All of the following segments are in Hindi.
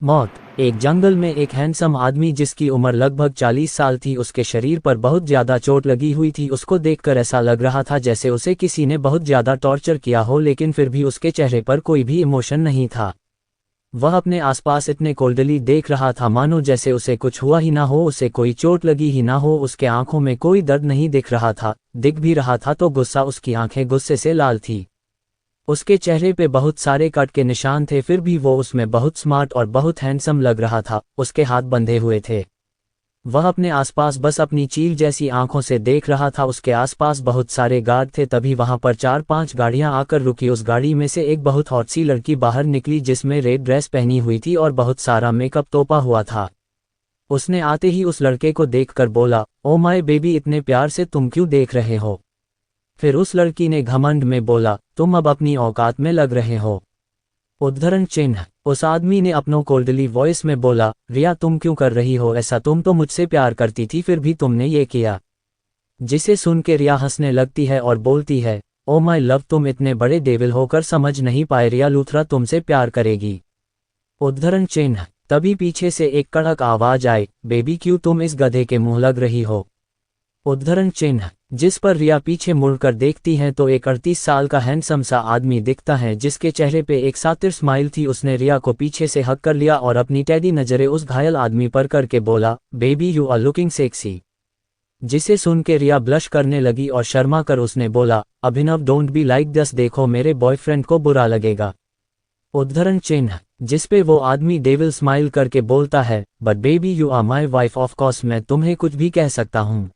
मौत। एक जंगल में एक हैंडसम आदमी जिसकी उम्र लगभग 40 साल थी, उसके शरीर पर बहुत ज्यादा चोट लगी हुई थी। उसको देखकर ऐसा लग रहा था जैसे उसे किसी ने बहुत ज्यादा टॉर्चर किया हो, लेकिन फिर भी उसके चेहरे पर कोई भी इमोशन नहीं था। वह अपने आसपास इतने कोल्डली देख रहा था मानो जैसे उसे कुछ हुआ ही ना हो, उसे कोई चोट लगी ही ना हो। उसके आंखों में कोई दर्द नहीं दिख रहा था, दिख भी रहा था तो गुस्सा। उसकी आंखें गुस्से से लाल थी। उसके चेहरे पे बहुत सारे कट के निशान थे, फिर भी वो उसमें बहुत स्मार्ट और बहुत हैंडसम लग रहा था। उसके हाथ बंधे हुए थे। वह अपने आसपास बस अपनी चील जैसी आंखों से देख रहा था। उसके आसपास बहुत सारे गार्ड थे। तभी वहां पर 4-5 गाड़ियां आकर रुकी। उस गाड़ी में से एक बहुत हॉट सी लड़की बाहर निकली जिसमें रेड ड्रेस पहनी हुई थी और बहुत सारा मेकअप तोपा हुआ था। उसने आते ही उस लड़के को देखकर बोला, ओ माय बेबी, इतने प्यार से तुम क्यों देख रहे हो? फिर उस लड़की ने घमंड में बोला, तुम अब अपनी औकात में लग रहे हो। उद्धरण चिन्ह। उस आदमी ने अपनों कोल्डली वॉइस में बोला, रिया तुम क्यों कर रही हो ऐसा? तुम तो मुझसे प्यार करती थी, फिर भी तुमने ये किया। जिसे सुन के रिया हंसने लगती है और बोलती है, ओ माय लव, तुम इतने बड़े डेविल होकर समझ नहीं पाए, रिया लूथरा तुमसे प्यार करेगी। उद्धरण चिन्ह। तभी पीछे से एक कड़क आवाज आई, बेबी क्यों तुम इस गधे के मुंह लग रही हो? उद्धरण चिन्ह। जिस पर रिया पीछे मुड़कर देखती है तो एक 38 साल का हैंडसम सा आदमी दिखता है जिसके चेहरे पे एक सातिर स्माइल थी। उसने रिया को पीछे से हक कर लिया और अपनी टेडी नजरें उस घायल आदमी पर करके बोला, baby you are looking sexy. जिसे सुन के रिया ब्लश करने लगी और शर्मा कर उसने बोला, अभिनव डोंट बी लाइक दिस, देखो मेरे बॉयफ्रेंड को बुरा लगेगा। उद्धरण चिन्ह। जिसपे वो आदमी डेविल स्माइल करके बोलता है, but baby you are my wife, of course मैं तुम्हें कुछ भी कह सकता हूँ।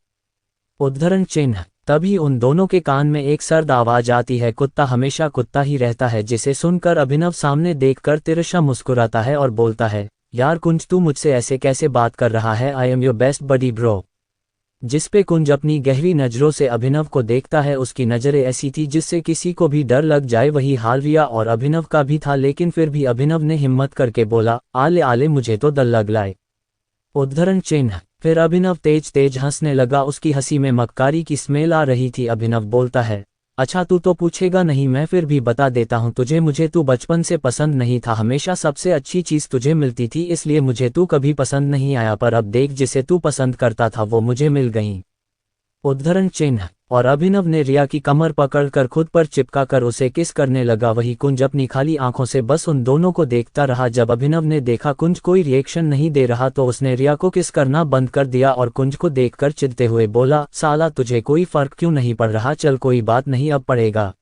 उद्धरण चिन्ह। तभी उन दोनों के कान में एक सर्द आवाज आती है, कुत्ता हमेशा कुत्ता ही रहता है। जिसे सुनकर अभिनव सामने देखकर तिरछा मुस्कुराता है और बोलता है, यार कुंज तू मुझसे ऐसे कैसे बात कर रहा है? I am your best buddy bro. जिसपे कुंज अपनी गहरी नजरों से अभिनव को देखता है। उसकी नजरें ऐसी थी जिससे किसी को भी डर लग जाए। वही हाल रिया और अभिनव का भी था, लेकिन फिर भी अभिनव ने हिम्मत करके बोला, आले आले मुझे तो डर लग लाए। उद्धरण चिन्ह। फिर अभिनव तेज तेज हंसने लगा। उसकी हंसी में मक्कारी की स्मेल आ रही थी। अभिनव बोलता है, अच्छा तू तो पूछेगा नहीं, मैं फिर भी बता देता हूँ तुझे। मुझे तू बचपन से पसंद नहीं था, हमेशा सबसे अच्छी चीज तुझे मिलती थी, इसलिए मुझे तू कभी पसंद नहीं आया। पर अब देख, जिसे तू पसंद करता था वो मुझे मिल गई। उद्धरण चिन्ह। और अभिनव ने रिया की कमर पकड़कर खुद पर चिपका कर उसे किस करने लगा। वही कुंज अपनी खाली आंखों से बस उन दोनों को देखता रहा। जब अभिनव ने देखा कुंज कोई रिएक्शन नहीं दे रहा तो उसने रिया को किस करना बंद कर दिया और कुंज को देखकर चिढ़ते हुए बोला, साला तुझे कोई फर्क क्यों नहीं पड़ रहा? चल कोई बात नहीं, अब पड़ेगा।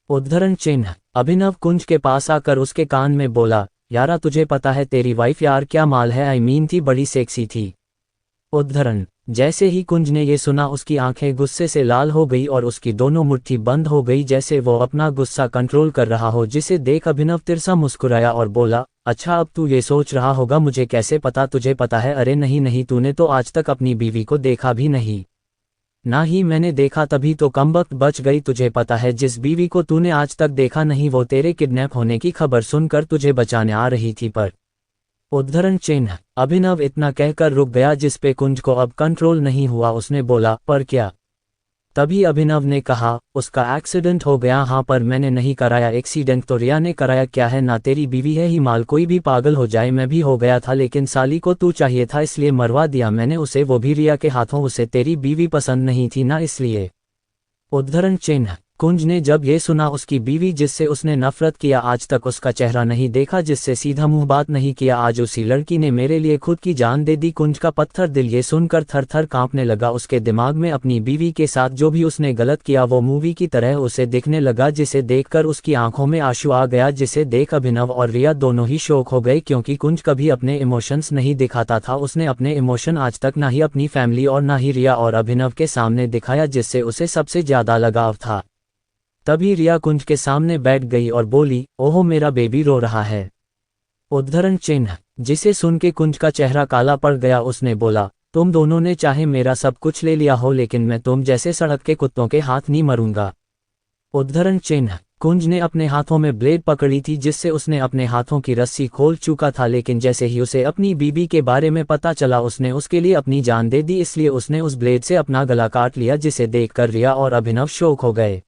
उद्धरण चिन्ह। अभिनव कुंज के पास आकर उसके कान में बोला, यारा तुझे पता है तेरी वाइफ यार क्या माल है, आई मीन थी बड़ी सेक्सी थी। उद्धरण। जैसे ही कुंज ने ये सुना उसकी आंखें गुस्से से लाल हो गई और उसकी दोनों मुट्ठी बंद हो गई जैसे वो अपना गुस्सा कंट्रोल कर रहा हो। जिसे देख अभिनव तिरसा मुस्कुराया और बोला, अच्छा अब तू ये सोच रहा होगा मुझे कैसे पता, तुझे पता है? अरे नहीं नहीं, तूने तो आज तक अपनी बीवी को देखा भी नहीं। ना ही मैंने देखा, तभी तो कमबख्त बच गई। तुझे पता है जिस बीवी को तूने आज तक देखा नहीं वो तेरे किडनैप होने की खबर सुनकर तुझे बचाने आ रही थी। पर उद्धरण चिन्ह। अभिनव इतना कहकर रुक गया जिसपे कुंज को अब कंट्रोल नहीं हुआ। उसने बोला, पर क्या? तभी अभिनव ने कहा, उसका एक्सीडेंट हो गया। हाँ पर मैंने नहीं कराया एक्सीडेंट तो रिया ने कराया। क्या है ना, तेरी बीवी है ही माल, कोई भी पागल हो जाए। मैं भी हो गया था लेकिन साली को तू चाहिए था इसलिए मरवा दिया मैंने उसे, वो भी रिया के हाथों। उसे तेरी बीवी पसंद नहीं थी ना इसलिए। उद्धरण चिन्ह। कुंज ने जब ये सुना उसकी बीवी जिससे उसने नफरत किया, आज तक उसका चेहरा नहीं देखा, जिससे सीधा मुंह बात नहीं किया, आज उसी लड़की ने मेरे लिए खुद की जान दे दी। कुंज का पत्थर दिल ये सुनकर थर थर कांपने लगा। उसके दिमाग में अपनी बीवी के साथ जो भी उसने गलत किया वो मूवी की तरह उसे दिखने लगा, जिसे देखकर उसकी आंखों में आंसू आ गया। जिसे देख अभिनव और रिया दोनों ही शॉक हो गए क्योंकि कुंज कभी अपने इमोशंस नहीं दिखाता था। उसने अपने इमोशन आज तक ना ही अपनी फैमिली और ना ही रिया और अभिनव के सामने दिखाया, जिससे उसे सबसे ज्यादा लगाव था। तभी रिया कुंज के सामने बैठ गई और बोली, ओहो मेरा बेबी रो रहा है। उद्धरण चिन्ह। जिसे सुन के कुंज का चेहरा काला पड़ गया। उसने बोला, तुम दोनों ने चाहे मेरा सब कुछ ले लिया हो लेकिन मैं तुम जैसे सड़क के कुत्तों के हाथ नहीं मरूंगा। उद्धरण चिन्ह। कुंज ने अपने हाथों में ब्लेड पकड़ी थी जिससे उसने अपने हाथों की रस्सी खोल चुका था, लेकिन जैसे ही उसे अपनी बीबी के बारे में पता चला उसने उसके लिए अपनी जान दे दी, इसलिए उसने उस ब्लेड से अपना गला काट लिया। जिसे देखकर रिया और अभिनव शॉक हो गए।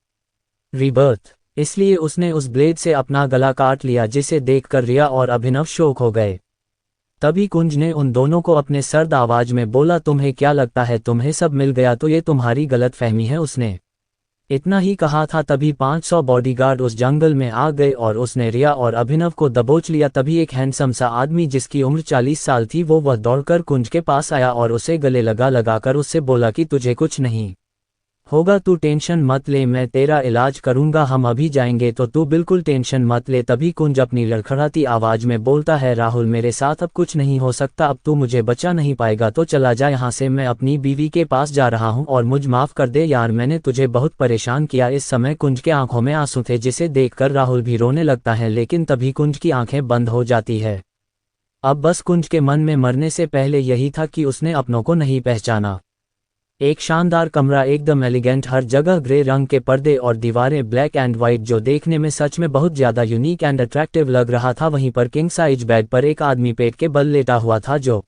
रीबर्थ। इसलिए उसने उस ब्लेड से अपना गला काट लिया, जिसे देखकर रिया और अभिनव शॉक हो गए। तभी कुंज ने उन दोनों को अपने सर्द आवाज में बोला, तुम्हें क्या लगता है तुम्हें सब मिल गया? तो ये तुम्हारी गलत फहमी है। उसने इतना ही कहा था तभी 500 बॉडीगार्ड उस जंगल में आ गए और उसने रिया और अभिनव को दबोच लिया। तभी एक हैंडसम सा आदमी जिसकी उम्र 40 साल थी वह दौड़कर कुंज के पास आया और उसे गले लगाकर उससे बोला कि तुझे कुछ नहीं होगा, तू टेंशन मत ले, मैं तेरा इलाज करूंगा, हम अभी जाएंगे तो तू बिल्कुल टेंशन मत ले। तभी कुंज अपनी लड़खड़ाती आवाज में बोलता है, राहुल मेरे साथ अब कुछ नहीं हो सकता, अब तू मुझे बचा नहीं पाएगा तो चला जा यहाँ से, मैं अपनी बीवी के पास जा रहा हूँ और मुझ माफ कर दे यार, मैंने तुझे बहुत परेशान किया। इस समय कुंज के आंखों में आंसू थे जिसे देखकर राहुल भी रोने लगता है, लेकिन तभी कुंज की आंखें बंद हो जाती है। अब बस कुंज के मन में मरने से पहले यही था कि उसने अपनों को नहीं पहचाना। एक शानदार कमरा, एकदम एलिगेंट, हर जगह ग्रे रंग के पर्दे और दीवारें ब्लैक एंड वाइट, जो देखने में सच में बहुत ज्यादा यूनिक एंड अट्रैक्टिव लग रहा था। वहीं पर किंग साइज बेड पर एक आदमी पेट के बल लेटा हुआ था जो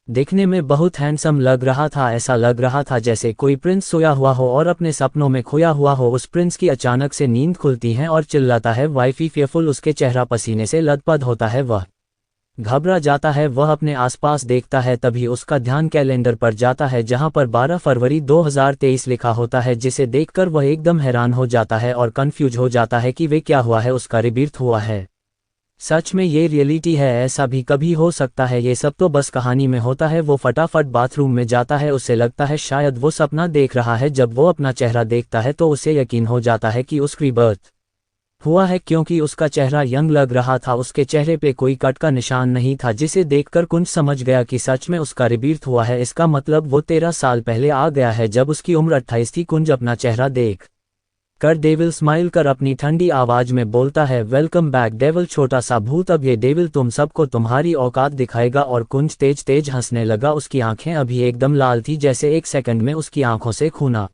देखने में बहुत हैंडसम लग रहा था। ऐसा लग रहा था जैसे कोई प्रिंस सोया हुआ हो और अपने सपनों में खोया हुआ हो। उस प्रिंस की अचानक से नींद खुलती है और चिल्लाता है वाइफी फेयरफुल, उसके चेहरा पसीने से लथपथ होता है, वह घबरा जाता है, वह अपने आसपास देखता है। तभी उसका ध्यान कैलेंडर पर जाता है जहां पर 12 फरवरी 2023 लिखा होता है, जिसे देखकर वह एकदम हैरान हो जाता है और कंफ्यूज हो जाता है कि वे क्या हुआ है, उसका रिबीर्थ हुआ है। सच में ये रियलिटी है? ऐसा भी कभी हो सकता है? ये सब तो बस कहानी में होता है। वो फटाफट बाथरूम में जाता है, उसे लगता है शायद वो सपना देख रहा है। जब वो अपना चेहरा देखता है तो उसे यकीन हो जाता है कि उसकी रिबर्थ हुआ है, क्योंकि उसका चेहरा यंग लग रहा था, उसके चेहरे पे कोई कट का निशान नहीं था, जिसे देखकर कुंज समझ गया कि सच में उसका रिबीर्थ हुआ है। इसका मतलब वो 13 साल पहले आ गया है जब उसकी उम्र 28 थी। कुंज अपना चेहरा देख कर डेविल स्माइल कर अपनी ठंडी आवाज में बोलता है, वेलकम बैक डेविल, छोटा सा भूत, अब ये डेविल तुम सबको तुम्हारी औकात दिखाएगा। और कुंज तेज तेज हंसने लगा। उसकी आंखें अभी एकदम लाल थी, जैसे एक सेकंड में उसकी आंखों से खून आ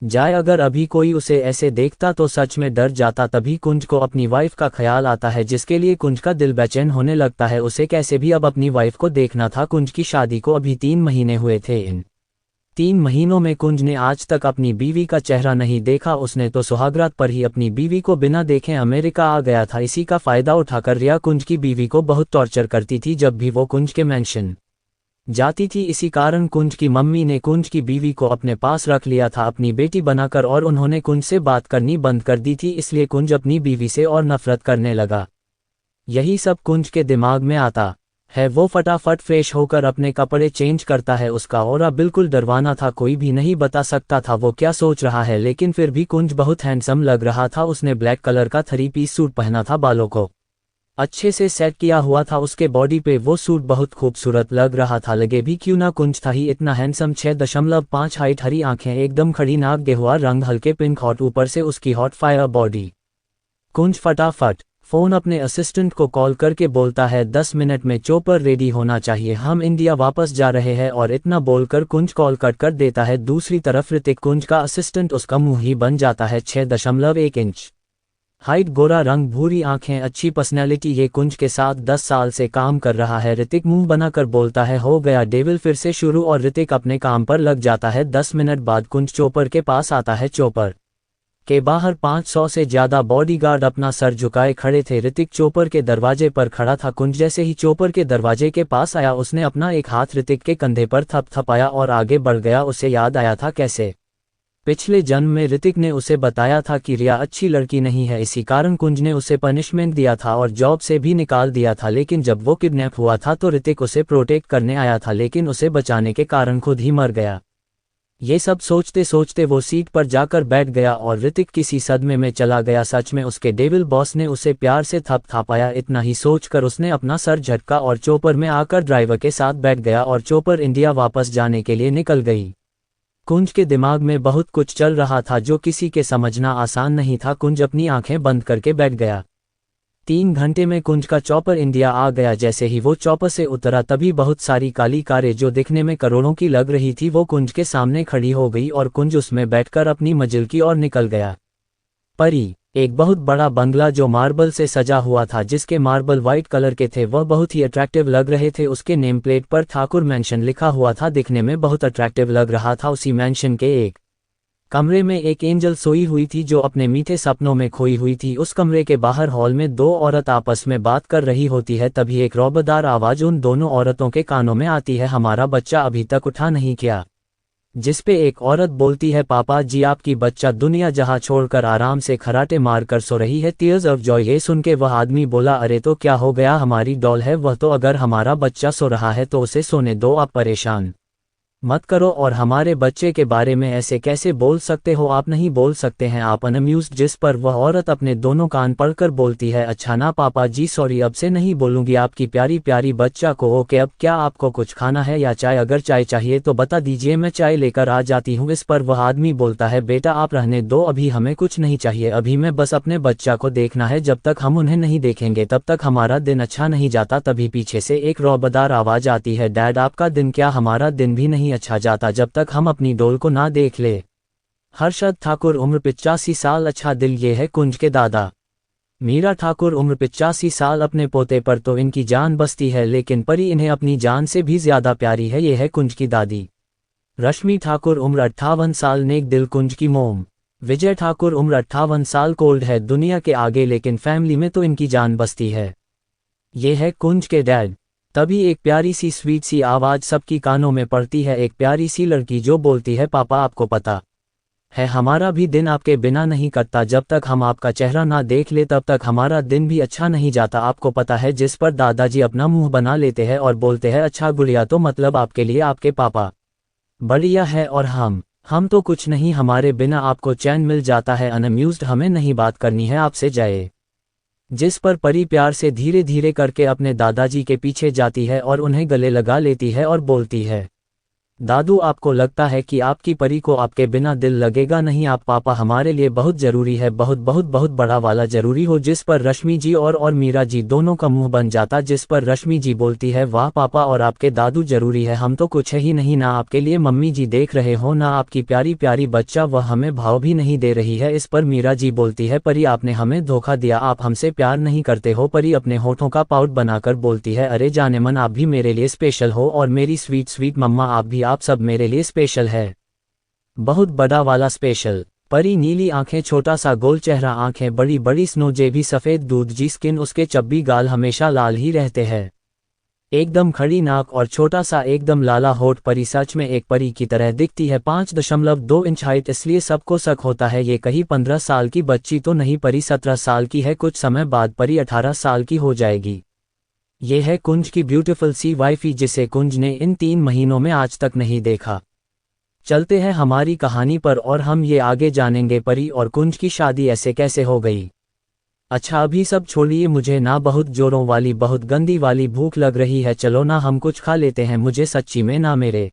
जाए। अगर अभी कोई उसे ऐसे देखता तो सच में डर जाता। तभी कुंज को अपनी वाइफ का ख्याल आता है, जिसके लिए कुंज का दिल बेचैन होने लगता है। उसे कैसे भी अब अपनी वाइफ को देखना था। कुंज की शादी को अभी 3 महीने हुए थे। इन 3 महीनों में कुंज ने आज तक अपनी बीवी का चेहरा नहीं देखा। उसने तो सुहागरात पर ही अपनी बीवी को बिना देखे अमेरिका आ गया था। इसी का फायदा उठाकर रिया कुंज की बीवी को बहुत टॉर्चर करती थी जब भी वो कुंज के मेंशन जाती थी। इसी कारण कुंज की मम्मी ने कुंज की बीवी को अपने पास रख लिया था अपनी बेटी बनाकर, और उन्होंने कुंज से बात करनी बंद कर दी थी। इसलिए कुंज अपनी बीवी से और नफरत करने लगा। यही सब कुंज के दिमाग में आता है। वो फटाफट फ्रेश होकर अपने कपड़े चेंज करता है। उसका ऑरा बिल्कुल डरवाना था, कोई भी नहीं बता सकता था वो क्या सोच रहा है, लेकिन फिर भी कुंज बहुत हैंडसम लग रहा था। उसने ब्लैक कलर का 3 पीस सूट पहना था, बालों को अच्छे से सेट किया हुआ था। उसके बॉडी पे वो सूट बहुत खूबसूरत लग रहा था, लगे भी क्यों ना कुंज था ही इतना हैंडसम। 6.5 हाइट, हरी आंखें, एकदम खड़ी नाक, गेहुआ रंग, हल्के पिंक, हॉट, ऊपर से उसकी हॉट फायर बॉडी। कुंज फटाफट फोन अपने असिस्टेंट को कॉल करके बोलता है, 10 मिनट में चोपर रेडी होना चाहिए, हम इंडिया वापस जा रहे हैं। और इतना बोलकर कुंज कॉल कट कर देता है। दूसरी तरफ ऋतिक, कुंज का असिस्टेंट, उसका मुंह ही बन जाता है। 6.1 इंच हाइट, गोरा रंग, भूरी आंखें, अच्छी पर्सनैलिटी, ये कुंज के साथ 10 साल से काम कर रहा है। ऋतिक मुंह बनाकर बोलता है, हो गया डेविल फिर से शुरू, और ऋतिक अपने काम पर लग जाता है। 10 मिनट बाद कुंज चोपर के पास आता है। चोपर के बाहर 500 से ज्यादा बॉडीगार्ड अपना सर झुकाए खड़े थे। ऋतिक चोपर के दरवाजे पर खड़ा था। कुंज जैसे ही चोपर के दरवाजे के पास आया, उसने अपना एक हाथ ऋतिक के कंधे पर थपथपाया और आगे बढ़ गया। उसे याद आया था कैसे पिछले जन्म में ऋतिक ने उसे बताया था कि रिया अच्छी लड़की नहीं है, इसी कारण कुंज ने उसे पनिशमेंट दिया था और जॉब से भी निकाल दिया था। लेकिन जब वो किडनैप हुआ था तो ऋतिक उसे प्रोटेक्ट करने आया था, लेकिन उसे बचाने के कारण खुद ही मर गया। ये सब सोचते सोचते वो सीट पर जाकर बैठ गया और ऋतिक किसी सदमे में चला गया। सच में उसके डेविल बॉस ने उसे प्यार से थपथपाया। इतना ही सोचकर उसने अपना सर झटका और चोपर में आकर ड्राइवर के साथ बैठ गया और चोपर इंडिया वापस जाने के लिए निकल गई। कुंज के दिमाग में बहुत कुछ चल रहा था जो किसी के समझना आसान नहीं था। कुंज अपनी आंखें बंद करके बैठ गया। 3 घंटे में कुंज का चॉपर इंडिया आ गया। जैसे ही वो चॉपर से उतरा तभी बहुत सारी काली कारें जो दिखने में करोड़ों की लग रही थी वो कुंज के सामने खड़ी हो गई और कुंज उसमें बैठकर अपनी मंजिल की ओर निकल गया। परी, एक बहुत बड़ा बंगला जो मार्बल से सजा हुआ था, जिसके मार्बल वाइट कलर के थे, वह बहुत ही अट्रैक्टिव लग रहे थे। उसके नेम प्लेट पर ठाकुर मैंशन लिखा हुआ था, दिखने में बहुत अट्रैक्टिव लग रहा था। उसी मैंशन के एक कमरे में एक एंजल सोई हुई थी जो अपने मीठे सपनों में खोई हुई थी। उस कमरे के बाहर हॉल में दो औरत आपस में बात कर रही होती है। तभी एक रौबदार आवाज उन दोनों औरतों के कानों में आती है, हमारा बच्चा अभी तक उठा नहीं क्या? जिसपे एक औरत बोलती है, पापा जी आपकी बच्चा दुनिया जहां छोड़कर आराम से खराटे मार कर सो रही है। Tears of Joy. ये सुन के वह आदमी बोला, अरे तो क्या हो गया, हमारी डॉल है वह तो, अगर हमारा बच्चा सो रहा है तो उसे सोने दो, आप परेशान मत करो। और हमारे बच्चे के बारे में ऐसे कैसे बोल सकते हो, आप नहीं बोल सकते हैं, आप अनअम्यूज्ड। जिस पर वह औरत अपने दोनों कान पकड़कर बोलती है, अच्छा ना पापा जी सॉरी, अब से नहीं बोलूंगी आपकी प्यारी प्यारी बच्चा को। ओके, अब क्या आपको कुछ खाना है या चाय? अगर चाय चाहिए तो बता दीजिए, मैं चाय लेकर आ जाती हूँ। इस पर वह आदमी बोलता है, बेटा आप रहने दो, अभी हमें कुछ नहीं चाहिए, अभी मैं बस अपने बच्चा को देखना है, जब तक हम उन्हें नहीं देखेंगे तब तक हमारा दिन अच्छा नहीं जाता। तभी पीछे से एक रौबदार आवाज आती है, डैड आपका दिन क्या, हमारा दिन भी नहीं अच्छा जाता जब तक हम अपनी डोल को ना देख ले। हर्षद ठाकुर उम्र 85 साल। अच्छा दिल, ये है कुंज के दादा। मीरा ठाकुर उम्र 85 साल। अपने पोते पर तो इनकी जान बसती है, लेकिन परी इन्हें अपनी जान से भी ज्यादा प्यारी है। ये है कुंज की दादी रश्मि ठाकुर उम्र 58 साल। नेक दिल कुंज की मोम। विजय ठाकुर उम्र 58 साल। कोल्ड है दुनिया के आगे, लेकिन फैमिली में तो इनकी जान बसती है। ये है कुंज के डैड। तभी एक प्यारी सी स्वीट सी आवाज सबकी कानों में पड़ती है, एक प्यारी सी लड़की जो बोलती है, पापा आपको पता है हमारा भी दिन आपके बिना नहीं कटता, जब तक हम आपका चेहरा ना देख ले तब तक हमारा दिन भी अच्छा नहीं जाता, आपको पता है। जिस पर दादाजी अपना मुंह बना लेते हैं और बोलते हैं, अच्छा गुड़िया, तो मतलब आपके लिए आपके पापा बढ़िया है और हम तो कुछ नहीं, हमारे बिना आपको चैन मिल जाता है। अनअम्यूज्ड, हमें नहीं बात करनी है आपसे, जाए। जिस पर परी प्यार से धीरे धीरे करके अपने दादाजी के पीछे जाती है और उन्हें गले लगा लेती है और बोलती है, दादू आपको लगता है कि आपकी परी को आपके बिना दिल लगेगा नहीं, आप पापा हमारे लिए बहुत जरूरी है, बहुत बहुत बहुत बड़ा वाला जरूरी हो। जिस पर रश्मि जी और मीरा जी दोनों का मुंह बन जाता। जिस पर रश्मि जी बोलती है, वाह पापा और आपके दादू जरूरी है, हम तो कुछ है ही नहीं, ना आपके लिए मम्मी जी देख रहे हो, ना आपकी प्यारी प्यारी बच्चा, वह हमें भाव भी नहीं दे रही है। इस पर मीरा जी बोलती है, परी आपने हमें धोखा दिया, आप हमसे प्यार नहीं करते हो। परी अपने होठों का पाउट बनाकर बोलती है, अरे जाने मन, आप भी मेरे लिए स्पेशल हो, और मेरी स्वीट स्वीट मम्मा आप भी, आप सब मेरे लिए स्पेशल है, बहुत बड़ा वाला स्पेशल। परी नीली आंखें, छोटा सा गोल चेहरा, आंखें बड़ी बड़ी, स्नोजे भी सफेद दूध जी स्किन, उसके चब्बी गाल हमेशा लाल ही रहते हैं, एकदम खड़ी नाक और छोटा सा एकदम लाला होठ। परी सच में एक परी की तरह दिखती है। 5.2 इंच हाइट, इसलिए सबको शक होता है ये कहीं 15 साल की बच्ची तो नहीं। परी 17 साल की है, कुछ समय बाद परी 18 साल की हो जाएगी। ये है कुंज की ब्यूटीफुल सी वाइफी, जिसे कुंज ने इन 3 महीनों में आज तक नहीं देखा। चलते हैं हमारी कहानी पर और हम ये आगे जानेंगे, परी और कुंज की शादी ऐसे कैसे हो गई। अच्छा अभी सब छोड़िए, मुझे ना बहुत जोरों वाली बहुत गंदी वाली भूख लग रही है, चलो ना हम कुछ खा लेते हैं। मुझे सच्ची में ना मेरे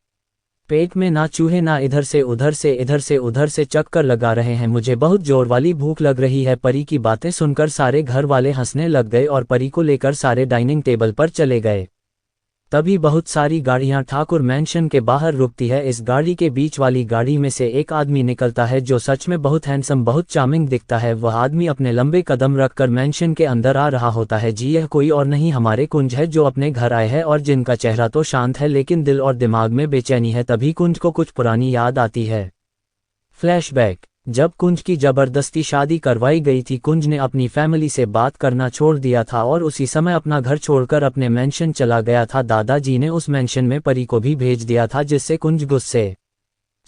पेट में ना चूहे, ना इधर से उधर से इधर से उधर से चक्कर लगा रहे हैं, मुझे बहुत जोर वाली भूख लग रही है। परी की बातें सुनकर सारे घर वाले हंसने लग गए और परी को लेकर सारे डाइनिंग टेबल पर चले गए। तभी बहुत सारी गाड़ियां ठाकुर मैंशन के बाहर रुकती है। इस गाड़ी के बीच वाली गाड़ी में से एक आदमी निकलता है जो सच में बहुत हैंडसम बहुत चार्मिंग दिखता है। वह आदमी अपने लंबे कदम रखकर मैंशन के अंदर आ रहा होता है। जी यह कोई और नहीं हमारे कुंज है, जो अपने घर आए हैं और जिनका चेहरा तो शांत है लेकिन दिल और दिमाग में बेचैनी है। तभी कुंज को कुछ पुरानी याद आती है। फ्लैशबैक। जब कुंज की जबरदस्ती शादी करवाई गई थी, कुंज ने अपनी फैमिली से बात करना छोड़ दिया था और उसी समय अपना घर छोड़कर अपने मेंशन चला गया था। दादाजी ने उस मेंशन में परी को भी भेज दिया था, जिससे कुंज गुस्से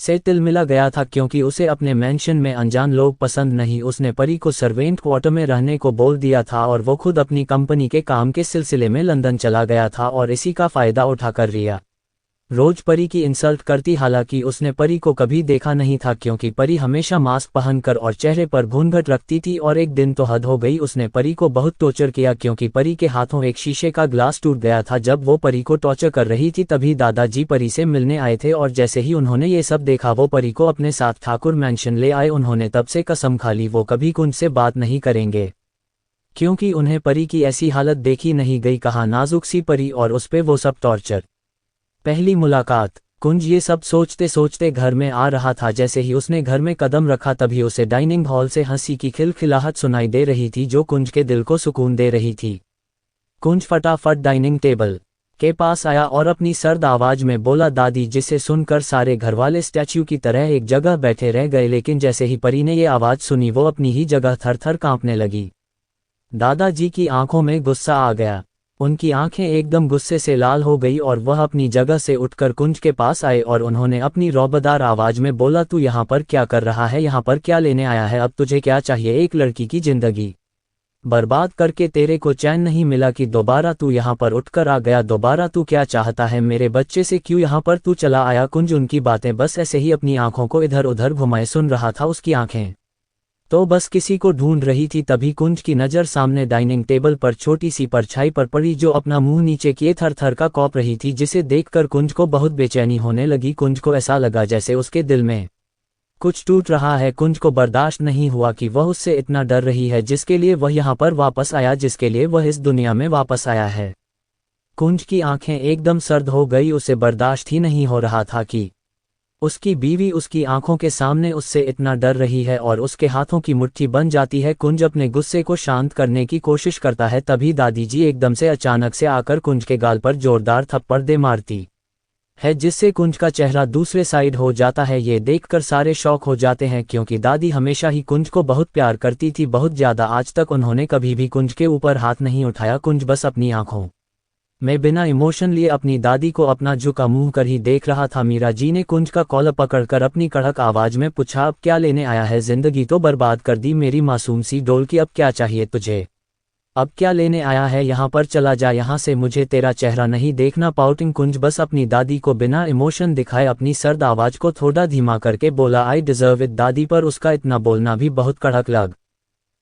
से तिलमिला गया था क्योंकि उसे अपने मेंशन में अनजान लोग पसंद नहीं। उसने परी को सर्वेंट क्वार्टर में रहने को बोल दिया था और वो खुद अपनी कंपनी के काम के सिलसिले में लंदन चला गया था और इसी का फायदा उठाकर रिया रोज परी की इंसल्ट करती। हालांकि उसने परी को कभी देखा नहीं था क्योंकि परी हमेशा मास्क पहनकर और चेहरे पर घूंघट रखती थी। और एक दिन तो हद हो गई, उसने परी को बहुत टॉर्चर किया क्योंकि परी के हाथों एक शीशे का ग्लास टूट गया था। जब वो परी को टॉर्चर कर रही थी तभी दादाजी परी से मिलने आए थे और जैसे ही उन्होंने ये सब देखा वो परी को अपने साथ ठाकुर मैंशन ले आए। उन्होंने तब से कसम खा ली वो कभी कुंज से बात नहीं करेंगे क्योंकि उन्हें परी की ऐसी हालत देखी नहीं गई। कहा नाजुक सी परी और उस पे वो सब टॉर्चर। पहली मुलाकात। कुंज ये सब सोचते सोचते घर में आ रहा था। जैसे ही उसने घर में कदम रखा तभी उसे डाइनिंग हॉल से हंसी की खिलखिलाहट सुनाई दे रही थी जो कुंज के दिल को सुकून दे रही थी। कुंज फटाफट डाइनिंग टेबल के पास आया और अपनी सर्द आवाज में बोला दादी, जिसे सुनकर सारे घरवाले स्टैच्यू की तरह एक जगह बैठे रह गए। लेकिन जैसे ही परी ने ये आवाज सुनी वो अपनी ही जगह थर थर कांपने लगी। दादाजी की आंखों में गुस्सा आ गया। उनकी आंखें एकदम गुस्से से लाल हो गई और वह अपनी जगह से उठकर कुंज के पास आए और उन्होंने अपनी रौबदार आवाज में बोला, तू यहाँ पर क्या कर रहा है? यहाँ पर क्या लेने आया है? अब तुझे क्या चाहिए? एक लड़की की जिंदगी बर्बाद करके तेरे को चैन नहीं मिला कि दोबारा तू यहाँ पर उठकर आ गया? दोबारा तू क्या चाहता है? मेरे बच्चे से क्यों यहाँ पर तू चला आया? कुंज उनकी बातें बस ऐसे ही अपनी आंखों को इधर उधर घुमाए सुन रहा था। उसकी आंखें तो बस किसी को ढूंढ रही थी। तभी कुंज की नज़र सामने डाइनिंग टेबल पर छोटी सी परछाई पर पड़ी जो अपना मुंह नीचे किए थर थर का कौप रही थी, जिसे देखकर कुंज को बहुत बेचैनी होने लगी। कुंज को ऐसा लगा जैसे उसके दिल में कुछ टूट रहा है। कुंज को बर्दाश्त नहीं हुआ कि वह उससे इतना डर रही है, जिसके लिए वह यहाँ पर वापस आया, जिसके लिए वह इस दुनिया में वापस आया है। कुंज की आंखें एकदम सर्द हो गई। उसे बर्दाश्त ही नहीं हो रहा था कि उसकी बीवी उसकी आंखों के सामने उससे इतना डर रही है और उसके हाथों की मुट्ठी बन जाती है। कुंज अपने गुस्से को शांत करने की कोशिश करता है। तभी दादी जी एकदम से अचानक से आकर कुंज के गाल पर जोरदार थप्पड़ दे मारती है, जिससे कुंज का चेहरा दूसरे साइड हो जाता है। ये देखकर सारे शौक हो जाते हैं, क्योंकि दादी हमेशा ही कुंज को बहुत प्यार करती थी, बहुत ज़्यादा। आज तक उन्होंने कभी भी कुंज के ऊपर हाथ नहीं उठाया। कुंज बस अपनी आंखों में बिना इमोशन लिए अपनी दादी को अपना झुका मुंह कर ही देख रहा था। मीरा जी ने कुंज का कॉलर पकड़कर अपनी कड़क आवाज में पूछा, अब क्या लेने आया है? जिंदगी तो बर्बाद कर दी मेरी मासूम सी डोल की। अब क्या चाहिए तुझे? अब क्या लेने आया है? यहाँ पर चला जा यहाँ से, मुझे तेरा चेहरा नहीं देखना। पाउटिंग कुंज बस अपनी दादी को बिना इमोशन दिखाए अपनी सर्द आवाज को थोड़ा धीमा करके बोला, आई डिजर्व इट दादी। पर उसका इतना बोलना भी बहुत कड़क लग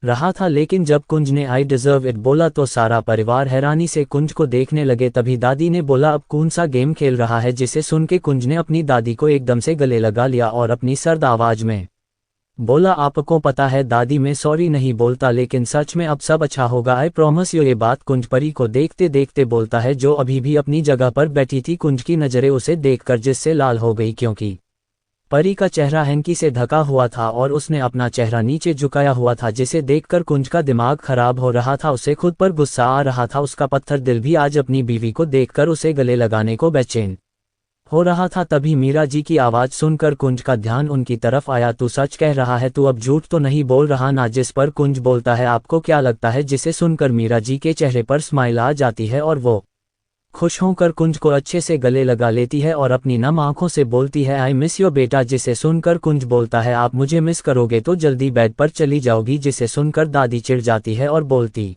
रहा था। लेकिन जब कुंज ने आई डिजर्व इट बोला तो सारा परिवार हैरानी से कुंज को देखने लगे। तभी दादी ने बोला, अब कौन सा गेम खेल रहा है? जिसे सुन के कुंज ने अपनी दादी को एकदम से गले लगा लिया और अपनी सर्द आवाज में बोला, आपको पता है दादी, मैं सॉरी नहीं बोलता, लेकिन सच में अब सब अच्छा होगा, आई प्रॉमिस यू। ये बात कुंज परी को देखते देखते बोलता है, जो अभी भी अपनी जगह पर बैठी थी। कुंज की नजरें उसे देखकर जिससे लाल हो गई, क्योंकि परी का चेहरा हैंकी से ढका हुआ था और उसने अपना चेहरा नीचे झुकाया हुआ था, जिसे देखकर कुंज का दिमाग खराब हो रहा था। उसे खुद पर गुस्सा आ रहा था। उसका पत्थर दिल भी आज अपनी बीवी को देखकर उसे गले लगाने को बेचैन हो रहा था। तभी मीरा जी की आवाज सुनकर कुंज का ध्यान उनकी तरफ आया। तू सच कह रहा है? तू अब झूठ तो नहीं बोल रहा ना? जिस पर कुंज बोलता है, आपको क्या लगता है? जिसे सुनकर मीरा जी के चेहरे पर स्माइल आ जाती है और वो खुश होकर कुंज को अच्छे से गले लगा लेती है और अपनी नम आंखों से बोलती है, आई मिस योर बेटा। जिसे सुनकर कुंज बोलता है, आप मुझे मिस करोगे तो जल्दी बेड पर चली जाओगी। जिसे सुनकर दादी चिढ़ जाती है और बोलती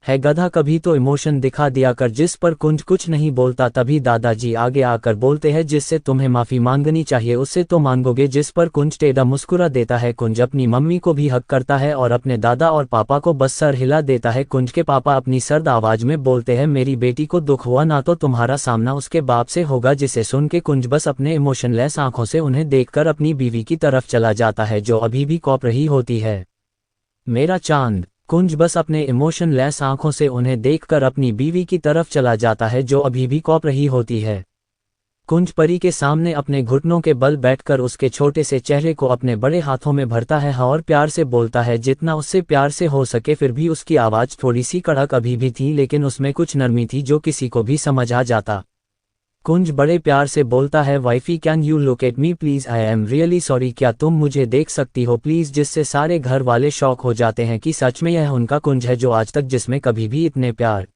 है, गधा, कभी तो इमोशन दिखा दिया कर। जिस पर कुंज कुछ नहीं बोलता। तभी दादाजी आगे आकर बोलते हैं, जिससे तुम्हें माफी मांगनी चाहिए उससे तो मांगोगे। जिस पर कुंज टेढ़ा मुस्कुरा देता है। कुंज अपनी मम्मी को भी हक करता है और अपने दादा और पापा को बस सर हिला देता है। कुंज के पापा अपनी सर्द आवाज में बोलते हैं, मेरी बेटी को दुख हुआ ना तो तुम्हारा सामना उसके बाप से होगा। जिसे सुन के कुंज बस अपने इमोशनलेस आंखों से उन्हें देखकर अपनी बीवी की तरफ चला जाता है, जो अभी भी कौप रही होती है। मेरा चांद। कुंज बस अपने इमोशनलेस आंखों से उन्हें देखकर अपनी बीवी की तरफ चला जाता है, जो अभी भी कौप रही होती है। कुंज परी के सामने अपने घुटनों के बल बैठकर उसके छोटे से चेहरे को अपने बड़े हाथों में भरता है और प्यार से बोलता है, जितना उससे प्यार से हो सके। फिर भी उसकी आवाज थोड़ी सी कड़क अभी भी थी, लेकिन उसमें कुछ नरमी थी जो किसी को भी समझ आ जाता। कुंज बड़े प्यार से बोलता है, wifey can you look at me please, I am really sorry. क्या तुम मुझे देख सकती हो प्लीज? जिससे सारे घर वाले शौक हो जाते हैं कि सच में यह उनका कुंज है, जो आज तक जिसमें कभी भी इतने प्यार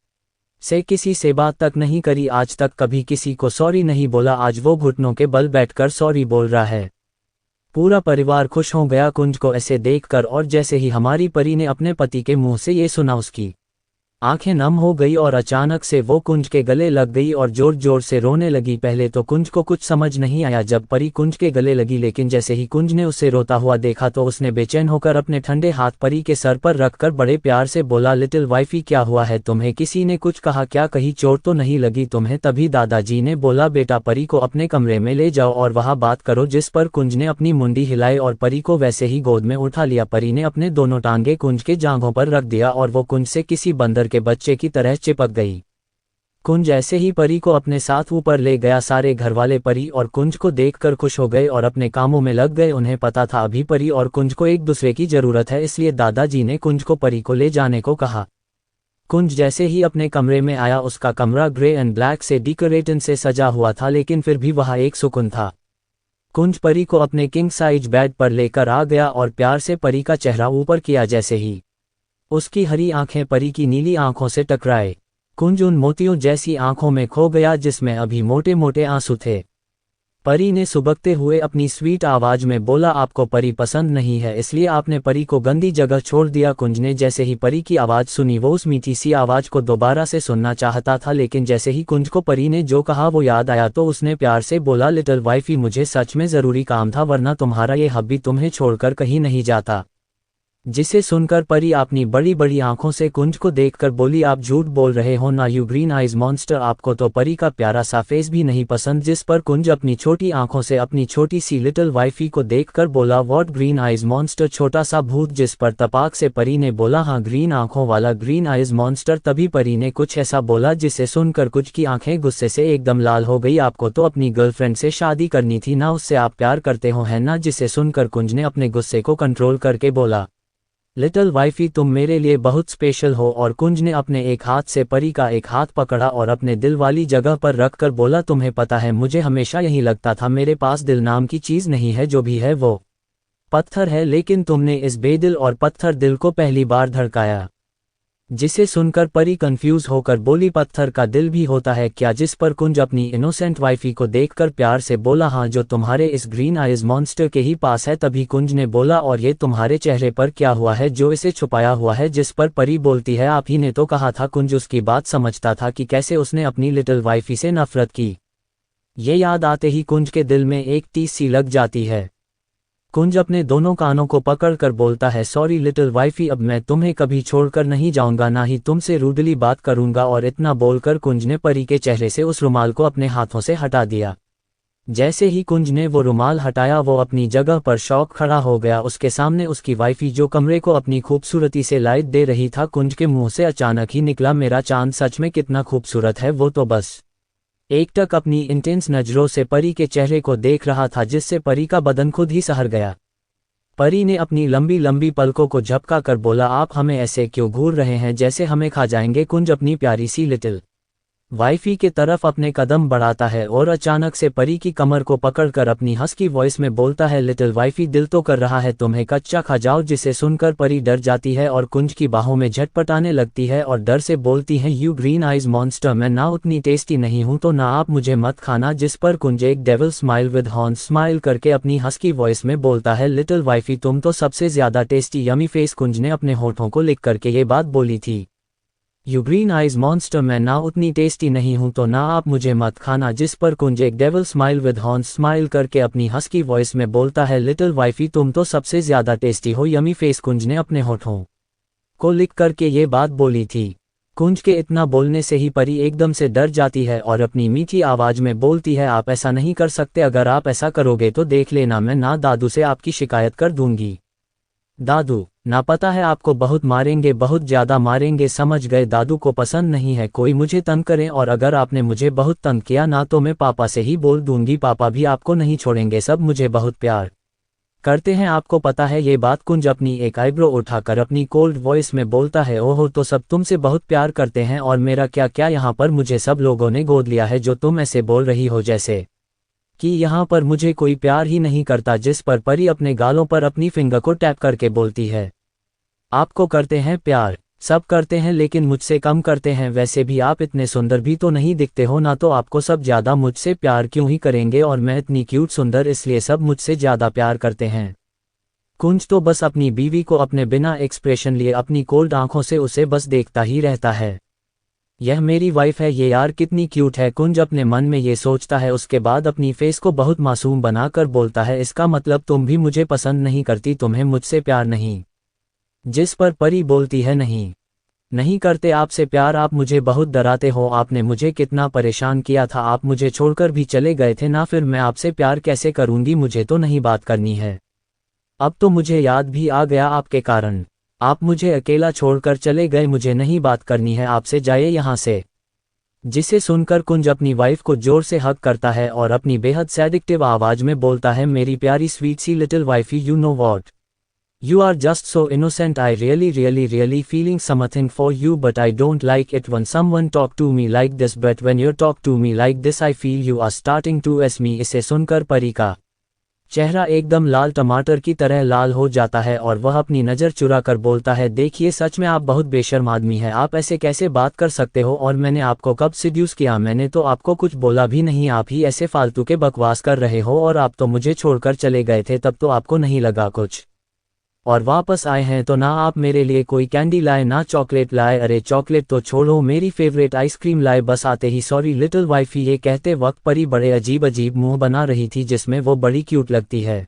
से किसी से बात तक नहीं करी, आज तक कभी किसी को सॉरी नहीं बोला। आज वो घुटनों के बल बैठकर सॉरी बोल रहा है। पूरा परिवार खुश हो गया कुंज को ऐसे देखकर, और जैसे ही हमारी परी ने अपने पति के मुंह से ये सुना, उसकी आंखें नम हो गई और अचानक से वो कुंज के गले लग गई और जोर जोर से रोने लगी। पहले तो कुंज को कुछ समझ नहीं आया जब परी कुंज के गले लगी, लेकिन जैसे ही कुंज ने उसे रोता हुआ देखा तो उसने बेचैन होकर अपने ठंडे हाथ परी के सर पर रखकर बड़े प्यार से बोला, लिटिल वाइफी क्या हुआ है तुम्हें? किसी ने कुछ कहा क्या? कहीं चोट तो नहीं लगी तुम्हें? तभी दादाजी ने बोला, बेटा परी को अपने कमरे में ले जाओ और वहां बात करो। जिस पर कुंज ने अपनी मुंडी हिलाई और परी को वैसे ही गोद में उठा लिया। परी ने अपने दोनों टांगे कुंज के जांघों पर रख दिया और वो कुंज से किसी बंदर के बच्चे की तरह चिपक गई। कुंज ऐसे ही परी को अपने साथ ऊपर ले गया। सारे घरवाले परी और कुंज को देखकर खुश हो गए और अपने कामों में लग गए। उन्हें पता था अभी परी और कुंज को एक दूसरे की जरूरत है, इसलिए दादाजी ने कुंज को परी को ले जाने को कहा। कुंज जैसे ही अपने कमरे में आया उसका कमरा ग्रे एंड ब्लैक से डेकोरेशन से सजा हुआ था, लेकिन फिर भी वह एक सुकून था। कुंज परी को अपने किंग साइज बेड पर लेकर आ गया और प्यार से परी का चेहरा ऊपर किया। जैसे ही उसकी हरी आंखें परी की नीली आंखों से टकराए, कुंज उन मोतियों जैसी आंखों में खो गया जिसमें अभी मोटे मोटे आंसू थे। परी ने सुबकते हुए अपनी स्वीट आवाज में बोला, आपको परी पसंद नहीं है इसलिए आपने परी को गंदी जगह छोड़ दिया। कुंज ने जैसे ही परी की आवाज सुनी वो उस मीठी सी आवाज को दोबारा से सुनना चाहता था, लेकिन जैसे ही कुंज को परी ने जो कहा वो याद आया तो उसने प्यार से बोला, लिटिल वाइफी मुझे सच में जरूरी काम था वरना तुम्हारा ये हब्बी तुम्हें छोड़कर कहीं नहीं जाता। जिसे सुनकर परी अपनी बड़ी बड़ी आंखों से कुंज को देखकर बोली, आप झूठ बोल रहे हो ना यू ग्रीन आइज मॉन्स्टर, आपको तो परी का प्यारा सा फेस भी नहीं पसंद। जिस पर कुंज अपनी छोटी आंखों से अपनी छोटी सी लिटिल वाइफी को देखकर बोला, व्हाट ग्रीन आइज मॉन्स्टर, छोटा सा भूत। जिस पर तपाक से परी ने बोला, हाँ ग्रीन आंखों वाला ग्रीन आइज मॉन्स्टर। तभी परी ने कुछ ऐसा बोला जिसे सुनकर कुंज की आंखें गुस्से से एकदम लाल हो गई। आपको तो अपनी गर्लफ्रेंड से शादी करनी थी ना, उससे आप प्यार करते हो है ना। जिसे सुनकर कुंज ने अपने गुस्से को कंट्रोल करके बोला, लिटिल वाइफी तुम मेरे लिए बहुत स्पेशल हो। और कुंज ने अपने एक हाथ से परी का एक हाथ पकड़ा और अपने दिल वाली जगह पर रखकर बोला, तुम्हें पता है मुझे हमेशा यही लगता था मेरे पास दिल नाम की चीज नहीं है, जो भी है वो पत्थर है, लेकिन तुमने इस बेदिल और पत्थर दिल को पहली बार धड़काया। जिसे सुनकर परी कंफ्यूज होकर बोली, पत्थर का दिल भी होता है क्या। जिस पर कुंज अपनी इनोसेंट वाइफी को देखकर प्यार से बोला, हाँ जो तुम्हारे इस ग्रीन आइज मॉन्स्टर के ही पास है। तभी कुंज ने बोला, और ये तुम्हारे चेहरे पर क्या हुआ है जो इसे छुपाया हुआ है। जिस पर परी बोलती है, आप ही ने तो कहा था। कुंज उसकी बात समझता था कि कैसे उसने अपनी लिटिल वाइफी से नफरत की। ये याद आते ही कुंज के दिल में एक टीस सी लग जाती है। कुंज अपने दोनों कानों को पकड़कर बोलता है, सॉरी लिटिल वाइफी, अब मैं तुम्हें कभी छोड़कर नहीं जाऊंगा, ना ही तुमसे रूडली बात करूंगा। और इतना बोलकर कुंज ने परी के चेहरे से उस रुमाल को अपने हाथों से हटा दिया। जैसे ही कुंज ने वो रुमाल हटाया वो अपनी जगह पर शौक खड़ा हो गया। उसके सामने उसकी वाइफी जो कमरे को अपनी खूबसूरती से लाइट दे रही था। कुंज के मुंह से अचानक ही निकला, मेरा चांद सच में कितना खूबसूरत है। वो तो बस एकटक अपनी इंटेंस नजरों से परी के चेहरे को देख रहा था, जिससे परी का बदन खुद ही सहर गया। परी ने अपनी लंबी लंबी पलकों को झपका कर बोला, आप हमें ऐसे क्यों घूर रहे हैं जैसे हमें खा जाएंगे। कुंज अपनी प्यारी सी लिटिल वाइफी के तरफ अपने कदम बढ़ाता है और अचानक से परी की कमर को पकड़कर अपनी हस्की वॉइस में बोलता है, लिटिल वाइफी दिल तो कर रहा है तुम्हें कच्चा खा जाओ। जिसे सुनकर परी डर जाती है और कुंज की बाहों में झटपटाने लगती है और डर से बोलती है, यू ग्रीन आइज मॉन्स्टर, मैं ना उतनी टेस्टी नहीं हूं तो ना आप मुझे मत खाना। जिस पर कुंज एक devil smile with horn smile करके अपनी हस्की वॉइस में बोलता है, लिटिल वाइफी तुम तो सबसे ज्यादा टेस्टी यमी फेस। कुंज ने अपने होठों को लिख करके ये बात बोली थी, यू ग्रीन आइज मॉन्स्टर, मैं ना उतनी टेस्टी नहीं हूं तो ना आप मुझे मत खाना। जिस पर कुंज एक devil smile with horn smile करके अपनी हस्की वॉइस में बोलता है, लिटिल वाइफी तुम तो सबसे ज्यादा टेस्टी हो यमी फेस। कुंज ने अपने होठों को लिख करके ये बात बोली थी। कुंज के इतना बोलने से ही परी एकदम से डर जाती है और अपनी मीठी आवाज में बोलती है, आप ऐसा नहीं कर सकते, अगर आप ऐसा करोगे तो देख लेना मैं ना दादू से आपकी शिकायत कर दूंगी। दादू ना पता है आपको बहुत मारेंगे, बहुत ज्यादा मारेंगे, समझ गए। दादू को पसंद नहीं है कोई मुझे तंग करे, और अगर आपने मुझे बहुत तंग किया ना तो मैं पापा से ही बोल दूंगी, पापा भी आपको नहीं छोड़ेंगे, सब मुझे बहुत प्यार करते हैं, आपको पता है ये बात। कुंज अपनी एक आईब्रो उठाकर अपनी कोल्ड वॉइस में बोलता है, ओहो तो सब तुमसे बहुत प्यार करते हैं और मेरा क्या क्या यहाँ पर मुझे सब लोगों ने गोद लिया है जो तुम ऐसे बोल रही हो जैसे कि यहाँ पर मुझे कोई प्यार ही नहीं करता। जिस पर परी अपने गालों पर अपनी फिंगर को टैप करके बोलती है, आपको करते हैं प्यार, सब करते हैं लेकिन मुझसे कम करते हैं, वैसे भी आप इतने सुंदर भी तो नहीं दिखते हो ना, तो आपको सब ज्यादा मुझसे प्यार क्यों ही करेंगे, और मैं इतनी क्यूट सुंदर इसलिए सब मुझसे ज्यादा प्यार करते हैं। कुंज तो बस अपनी बीवी को अपने बिना एक्सप्रेशन लिए अपनी कोल्ड आंखों से उसे बस देखता ही रहता है, यह मेरी वाइफ है, ये यार कितनी क्यूट है। कुंज अपने मन में ये सोचता है, उसके बाद अपनी फेस को बहुत मासूम बनाकर बोलता है, इसका मतलब तुम भी मुझे पसंद नहीं करती, तुम्हें मुझसे प्यार नहीं। जिस पर परी बोलती है, नहीं करते आपसे प्यार, आप मुझे बहुत डराते हो, आपने मुझे कितना परेशान किया था, आप मुझे छोड़कर भी चले गए थे ना, फिर मैं आपसे प्यार कैसे करूंगी, मुझे तो नहीं बात करनी है। अब तो मुझे याद भी आ गया, आपके कारण आप मुझे अकेला छोड़कर चले गए, मुझे नहीं बात करनी है आपसे, जाइए यहाँ से। जिसे सुनकर कुंज अपनी वाइफ को जोर से हग करता है और अपनी बेहद सैडिक्टिव आवाज में बोलता है, मेरी प्यारी स्वीट सी little wifey, you know what, You are just so innocent. I really feeling something for you, but I don't like it when someone talk to me like this. But when you talk to me like this, I feel you are starting to as me. इसे सुनकर परी का चेहरा एकदम लाल टमाटर की तरह लाल हो जाता है और वह अपनी नज़र चुरा कर बोलता है, देखिए सच में आप बहुत बेशर्म आदमी हैं। आप ऐसे कैसे बात कर सकते हो? और मैंने आपको कब सिड्यूस किया? मैंने तो आपको कुछ बोला भी नहीं। आप ही ऐसे फालतू के बकवास कर रहे हो और आप तो मुझे छोड़कर चले गए थे, तब तो आपको नहीं लगा कुछ, और वापस आए हैं तो ना आप मेरे लिए कोई कैंडी लाए ना चॉकलेट लाए। अरे चॉकलेट तो छोड़ो, मेरी फेवरेट आइसक्रीम लाए बस आते ही। Sorry little wifey. ये कहते वक्त परी बड़े अजीब अजीब मुंह बना रही थी जिसमें वो बड़ी क्यूट लगती है।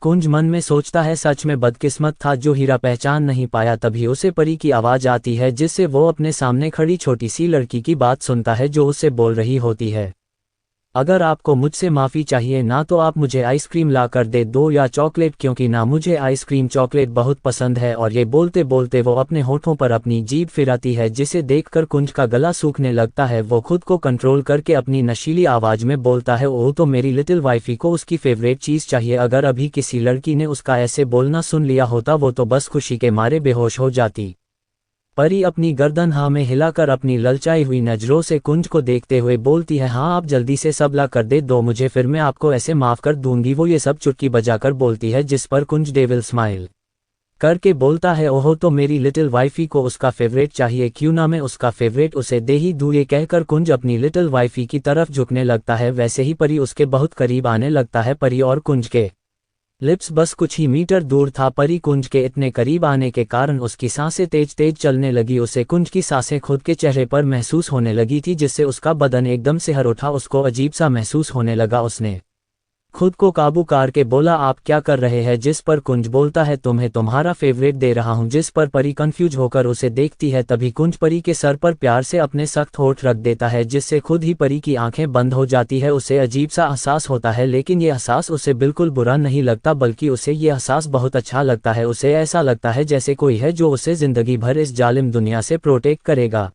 कुंज मन में सोचता है सच में बदकिस्मत था जो हीरा पहचान नहीं पाया। तभी उसे परी की आवाज़ आती है जिससे वो अपने सामने खड़ी छोटी सी लड़की की बात सुनता है जो उससे बोल रही होती है, अगर आपको मुझसे माफ़ी चाहिए ना तो आप मुझे आइसक्रीम ला कर दे दो या चॉकलेट, क्योंकि ना मुझे आइसक्रीम चॉकलेट बहुत पसंद है। और ये बोलते बोलते वो अपने होठों पर अपनी जीभ फिराती है जिसे देखकर कुंज का गला सूखने लगता है। वो खुद को कंट्रोल करके अपनी नशीली आवाज़ में बोलता है, ओह तो मेरी लिटिल वाइफी को उसकी फेवरेट चीज़ चाहिए। अगर अभी किसी लड़की ने उसका ऐसे बोलना सुन लिया होता वो तो बस खुशी के मारे बेहोश हो जाती। परी अपनी गर्दन हाँ में हिलाकर अपनी ललचाई हुई नज़रों से कुंज को देखते हुए बोलती है, हाँ आप जल्दी से सब ला कर दे दो मुझे, फिर मैं आपको ऐसे माफ़ कर दूंगी। वो ये सब चुटकी बजाकर बोलती है जिस पर कुंज डेविल स्माइल करके बोलता है, ओहो तो मेरी लिटिल वाइफी को उसका फेवरेट चाहिए, क्यों ना मैं उसका फेवरेट उसे दे ही दूँ। ये कहकर कुंज अपनी लिटिल वाइफी की तरफ झुकने लगता है। वैसे ही परी उसके बहुत करीब आने लगता है। परी और कुंज के लिप्स बस कुछ ही मीटर दूर था। परी कुंज के इतने करीब आने के कारण उसकी सांसें तेज तेज चलने लगी। उसे कुंज की सांसें खुद के चेहरे पर महसूस होने लगी थी जिससे उसका बदन एकदम से हिल उठा। उसको अजीब सा महसूस होने लगा। उसने खुद को काबू करके बोला, आप क्या कर रहे हैं? जिस पर कुंज बोलता है, तुम्हें तुम्हारा फेवरेट दे रहा हूं। जिस पर परी कंफ्यूज होकर उसे देखती है। तभी कुंज परी के सर पर प्यार से अपने सख्त होठ रख देता है जिससे खुद ही परी की आंखें बंद हो जाती है। उसे अजीब सा एहसास होता है, लेकिन ये एहसास उसे बिल्कुल बुरा नहीं लगता बल्कि उसे ये एहसास बहुत अच्छा लगता है। उसे ऐसा लगता है जैसे कोई है जो उसे जिंदगी भर इस जालिम दुनिया से प्रोटेक्ट करेगा।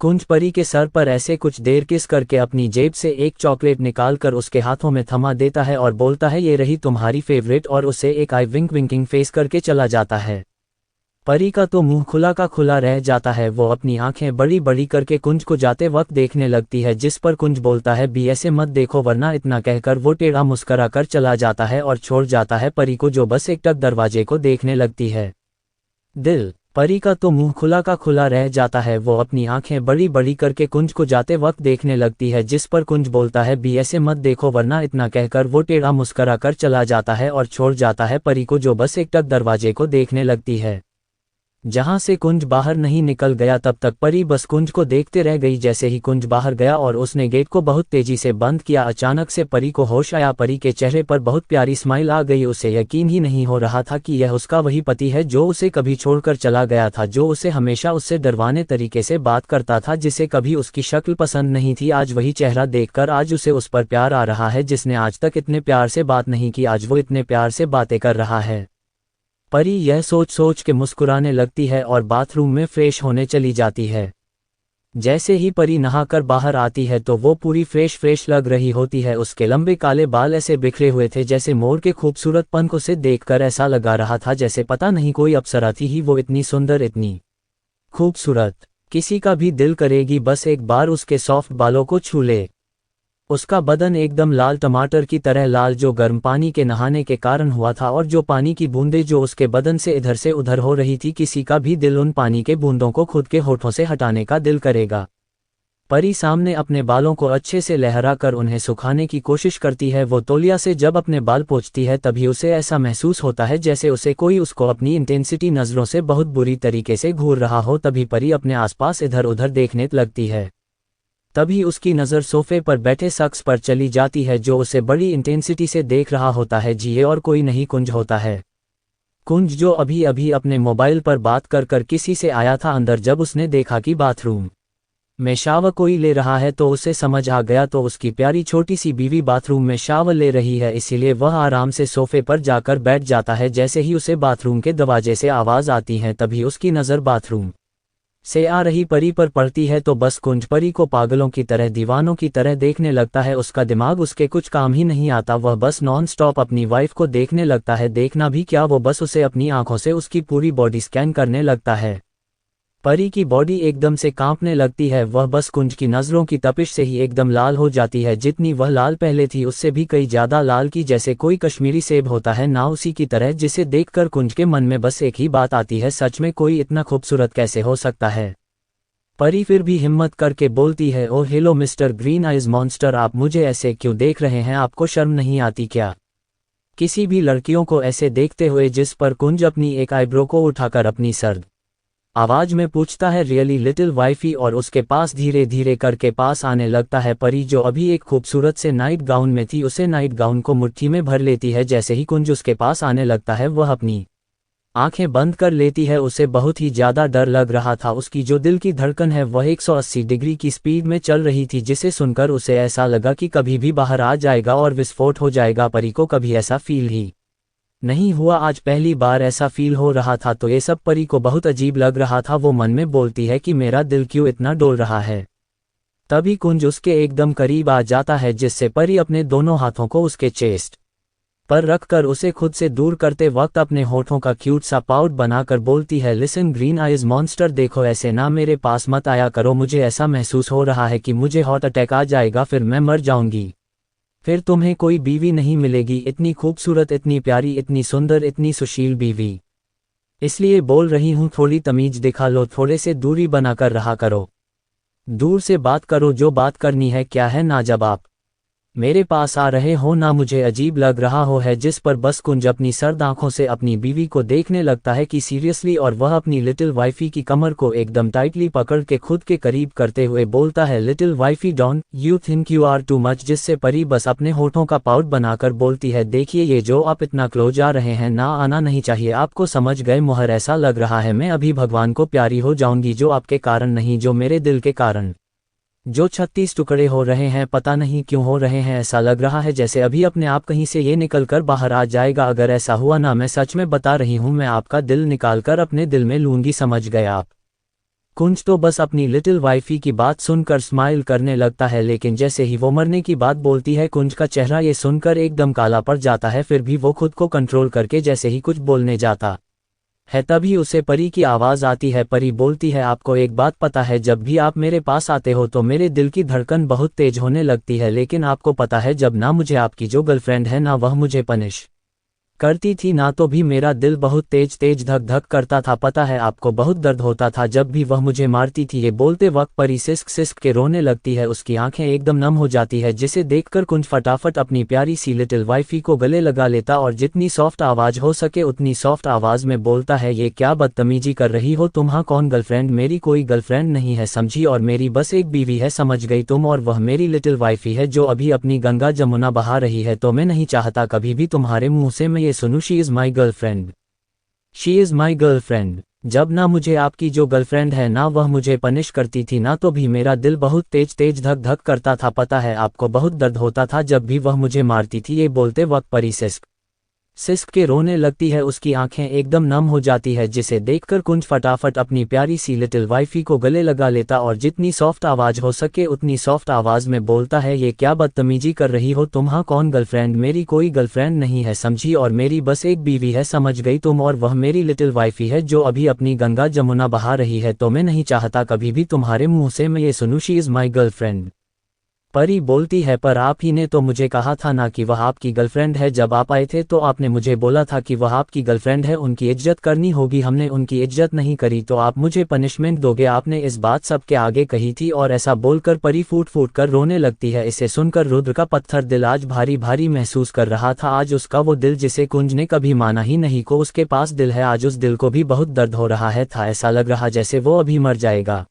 कुंज परी के सर पर ऐसे कुछ देर किस करके अपनी जेब से एक चॉकलेट निकालकर उसके हाथों में थमा देता है और बोलता है, ये रही तुम्हारी फेवरेट, और उसे एक आई विंकिंग फेस करके चला जाता है। परी का तो मुंह खुला का खुला रह जाता है। वो अपनी आंखें बड़ी बड़ी करके कुंज को जाते वक्त देखने लगती है जिस पर कुंज बोलता है, भी ऐसे मत देखो वरना। इतना कहकर वो टेढ़ा मुस्करा कर चला जाता है और छोड़ जाता है परी को जो बस एकटक दरवाजे को देखने लगती है। दिल परी का तो मुंह खुला का खुला रह जाता है। वो अपनी आंखें बड़ी बड़ी करके कुंज को जाते वक्त देखने लगती है जिस पर कुंज बोलता है, भी ऐसे मत देखो वरना। इतना कहकर वो टेढ़ा मुस्करा कर चला जाता है और छोड़ जाता है परी को जो बस एकटक दरवाजे को देखने लगती है। जहां से कुंज बाहर नहीं निकल गया तब तक परी बस कुंज को देखते रह गई। जैसे ही कुंज बाहर गया और उसने गेट को बहुत तेजी से बंद किया, अचानक से परी को होश आया। परी के चेहरे पर बहुत प्यारी स्माइल आ गई। उसे यकीन ही नहीं हो रहा था कि यह उसका वही पति है जो उसे कभी छोड़कर चला गया था, जो उसे हमेशा उससे डरवाने तरीके से बात करता था, जिसे कभी उसकी शक्ल पसंद नहीं थी। आज वही चेहरा देखकर आज उसे उस पर प्यार आ रहा है। जिसने आज तक इतने प्यार से बात नहीं की, आज वो इतने प्यार से बातें कर रहा है। परी यह सोच सोच के मुस्कुराने लगती है और बाथरूम में फ्रेश होने चली जाती है। जैसे ही परी नहाकर बाहर आती है तो वो पूरी फ्रेश लग रही होती है। उसके लंबे काले बाल ऐसे बिखरे हुए थे जैसे मोर के खूबसूरतपन को से देखकर ऐसा लगा रहा था जैसे पता नहीं कोई अप्सरा थी ही वो, इतनी सुंदर इतनी खूबसूरत, किसी का भी दिल करेगी बस एक बार उसके सॉफ्ट बालों को छू ले। उसका बदन एकदम लाल टमाटर की तरह लाल, जो गर्म पानी के नहाने के कारण हुआ था, और जो पानी की बूंदें जो उसके बदन से इधर से उधर हो रही थी, किसी का भी दिल उन पानी के बूंदों को खुद के होठों से हटाने का दिल करेगा। परी सामने अपने बालों को अच्छे से लहरा कर उन्हें सुखाने की कोशिश करती है। वो तौलिया से जब अपने बाल पोंछती है तभी उसे ऐसा महसूस होता है जैसे उसे कोई उसको अपनी इंटेंसिटी नज़रों से बहुत बुरी तरीके से घूर रहा हो। तभी परी अपने आसपास इधर उधर देखने लगती है। तभी उसकी नज़र सोफे पर बैठे शख्स पर चली जाती है जो उसे बड़ी इंटेंसिटी से देख रहा होता है। जी ये और कोई नहीं कुंज होता है। कुंज जो अभी अभी अपने मोबाइल पर बात कर कर किसी से आया था अंदर, जब उसने देखा कि बाथरूम में शावर कोई ले रहा है तो उसे समझ आ गया तो उसकी प्यारी छोटी सी बीवी बाथरूम में शावर ले रही है, इसीलिए वह आराम से सोफे पर जाकर बैठ जाता है। जैसे ही उसे बाथरूम के दरवाजे से आवाज़ आती है तभी उसकी नज़र बाथरूम से आ रही परी पर पड़ती है तो बस कुंज परी को पागलों की तरह दीवानों की तरह देखने लगता है। उसका दिमाग उसके कुछ काम ही नहीं आता, वह बस नॉन स्टॉप अपनी वाइफ को देखने लगता है। देखना भी क्या, वो बस उसे अपनी आंखों से उसकी पूरी बॉडी स्कैन करने लगता है। परी की बॉडी एकदम से कांपने लगती है, वह बस कुंज की नज़रों की तपिश से ही एकदम लाल हो जाती है। जितनी वह लाल पहले थी उससे भी कई ज़्यादा लाल की, जैसे कोई कश्मीरी सेब होता है ना, उसी की तरह, जिसे देखकर कुंज के मन में बस एक ही बात आती है, सच में कोई इतना खूबसूरत कैसे हो सकता है। परी फिर भी हिम्मत करके बोलती है, oh hello mister green eyes monster, आप मुझे ऐसे क्यों देख रहे हैं, आपको शर्म नहीं आती क्या? किसी भी लड़कियों को ऐसे देखते हुए, जिस पर कुंज अपनी एक आईब्रो को उठाकर अपनी सर्द आवाज में पूछता है, रियली लिटिल वाइफी, और उसके पास धीरे धीरे करके पास आने लगता है। परी जो अभी एक खूबसूरत से नाइट गाउन में थी, उसे नाइट गाउन को मुट्ठी में भर लेती है। जैसे ही कुंज उसके पास आने लगता है, वह अपनी आंखें बंद कर लेती है। उसे बहुत ही ज्यादा डर लग रहा था। उसकी जो दिल की धड़कन है वह 180 डिग्री की स्पीड में चल रही थी, जिसे सुनकर उसे ऐसा लगा कि कभी भी बाहर आ जाएगा और विस्फोट हो जाएगा। परी को कभी ऐसा फील ही नहीं हुआ, आज पहली बार ऐसा फील हो रहा था, तो ये सब परी को बहुत अजीब लग रहा था। वो मन में बोलती है कि मेरा दिल क्यों इतना डोल रहा है। तभी कुंज उसके एकदम करीब आ जाता है, जिससे परी अपने दोनों हाथों को उसके चेस्ट पर रखकर उसे खुद से दूर करते वक्त अपने होठों का क्यूट सा पाउट बनाकर बोलती है, लिसन ग्रीन आइज मॉन्स्टर, देखो ऐसे ना मेरे पास मत आया करो, मुझे ऐसा महसूस हो रहा है कि मुझे हार्ट अटैक आ जाएगा, फिर मैं मर जाऊंगी, फिर तुम्हें कोई बीवी नहीं मिलेगी, इतनी खूबसूरत, इतनी प्यारी, इतनी सुंदर, इतनी सुशील बीवी। इसलिए बोल रही हूँ, थोड़ी तमीज दिखा लो, थोड़े से दूरी बनाकर रहा करो, दूर से बात करो, जो बात करनी है। क्या है ना, जब आप मेरे पास आ रहे हो ना मुझे अजीब लग रहा हो है। जिस पर बस कुंज अपनी सर्द आंखों से अपनी बीवी को देखने लगता है कि सीरियसली, और वह अपनी लिटिल वाइफी की कमर को एकदम टाइटली पकड़ के खुद के करीब करते हुए बोलता है, little wifey don't you think you are too much. जिससे परी बस अपने होठों का पाउट बनाकर बोलती है, देखिए ये जो आप इतना क्लोज आ रहे हैं ना, आना नहीं चाहिए आपको, समझ गए मोहर, ऐसा लग रहा है मैं अभी भगवान को प्यारी हो जाऊंगी, जो आपके कारण नहीं, जो मेरे दिल के कारण जो 36 टुकड़े हो रहे हैं, पता नहीं क्यों हो रहे हैं, ऐसा लग रहा है जैसे अभी अपने आप कहीं से ये निकलकर बाहर आ जाएगा। अगर ऐसा हुआ ना, मैं सच में बता रही हूँ, मैं आपका दिल निकालकर अपने दिल में लूंगी, समझ गए आप। कुंज तो बस अपनी लिटिल वाइफी की बात सुनकर स्माइल करने लगता है, लेकिन जैसे ही वो मरने की बात बोलती है, कुंज का चेहरा ये सुनकर एकदम काला पड़ जाता है। फिर भी वो खुद को कंट्रोल करके जैसे ही कुछ बोलने जाता है, तभी उसे परी की आवाज़ आती है। परी बोलती है, आपको एक बात पता है, जब भी आप मेरे पास आते हो तो मेरे दिल की धड़कन बहुत तेज होने लगती है, लेकिन आपको पता है, जब ना मुझे आपकी जो गर्लफ्रेंड है ना वह मुझे पनिश करती थी ना, तो भी मेरा दिल बहुत तेज तेज धक धक करता था। पता है आपको, बहुत दर्द होता था जब भी वह मुझे मारती थी। ये बोलते वक्त परी सिस्क सिस्क के रोने लगती है, उसकी आंखें एकदम नम हो जाती है, जिसे देखकर कुंज फटाफट अपनी प्यारी सी लिटिल वाइफी को गले लगा लेता और जितनी सॉफ्ट आवाज हो सके उतनी सॉफ्ट आवाज में बोलता है, ये क्या बदतमीजी कर रही हो तुम, हाँ कौन गर्लफ्रेंड, मेरी कोई गर्लफ्रेंड नहीं है समझी, और मेरी बस एक बीवी है, समझ गई तुम, और वह मेरी लिटिल वाइफी है जो अभी अपनी गंगा जमुना बहा रही है। तो मैं नहीं चाहता कभी भी तुम्हारे मुंह से मैं ये सुनूं, she is my girlfriend, she is my girlfriend. जब ना मुझे आपकी जो गर्लफ्रेंड है ना वह मुझे पनिश करती थी ना, तो भी मेरा दिल बहुत तेज तेज धक धक करता था। पता है आपको, बहुत दर्द होता था जब भी वह मुझे मारती थी। ये बोलते वक्त परी सिस्क सिस्क के रोने लगती है, उसकी आंखें एकदम नम हो जाती है, जिसे देखकर कुंज फटाफट अपनी प्यारी सी लिटिल वाइफी को गले लगा लेता और जितनी सॉफ्ट आवाज हो सके उतनी सॉफ्ट आवाज में बोलता है, ये क्या बदतमीजी कर रही हो तुम, हाँ कौन गर्लफ्रेंड, मेरी कोई गर्लफ्रेंड नहीं है समझी, और मेरी बस एक बीवी है, समझ गई तुम, और वह मेरी लिटिल वाइफी है जो अभी अपनी गंगा जमुना बहा रही है। तो मैं नहीं चाहता कभी भी तुम्हारे मुंह से मैं ये सुनूं, शी इज माई गर्लफ्रेंड। परी बोलती है, पर आप ही ने तो मुझे कहा था ना कि वह आपकी गर्लफ्रेंड है, जब आप आए थे तो आपने मुझे बोला था कि वह आपकी गर्लफ्रेंड है, उनकी इज्जत करनी होगी, हमने उनकी इज्जत नहीं करी तो आप मुझे पनिशमेंट दोगे, आपने इस बात सबके आगे कही थी। और ऐसा बोलकर परी फूट फूट कर रोने लगती है। इसे सुनकर रुद्र का पत्थर दिल आज भारी भारी महसूस कर रहा था। आज उसका वो दिल जिसे कुंज ने कभी माना ही नहीं को उसके पास दिल है, आज उस दिल को भी बहुत दर्द हो रहा है था, ऐसा लग रहा जैसे वो अभी मर जाएगा।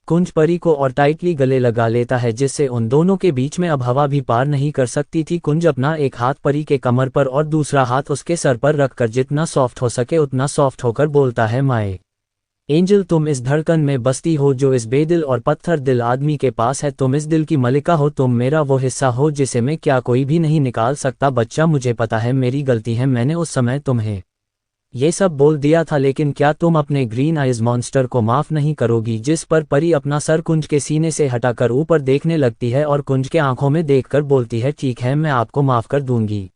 कुंज परी को और टाइटली गले लगा लेता है, जिससे उन दोनों के बीच में अब हवा भी पार नहीं कर सकती थी। कुंज अपना एक हाथ परी के कमर पर और दूसरा हाथ उसके सर पर रखकर जितना सॉफ्ट हो सके उतना सॉफ्ट होकर बोलता है, माय एंजल, तुम इस धड़कन में बसती हो जो इस बेदिल और पत्थर दिल आदमी के पास है, तुम इस दिल की मलिका हो, तुम मेरा वो हिस्सा हो जिसे मैं क्या कोई भी नहीं निकाल सकता। बच्चा, मुझे पता है मेरी गलती है, मैंने उस समय तुम्हें ये सब बोल दिया था, लेकिन क्या तुम अपने ग्रीन आइज मॉन्स्टर को माफ नहीं करोगी? जिस पर परी अपना सर कुंज के सीने से हटाकर ऊपर देखने लगती है और कुंज के आंखों में देखकर बोलती है, ठीक है, मैं आपको माफ कर दूंगी,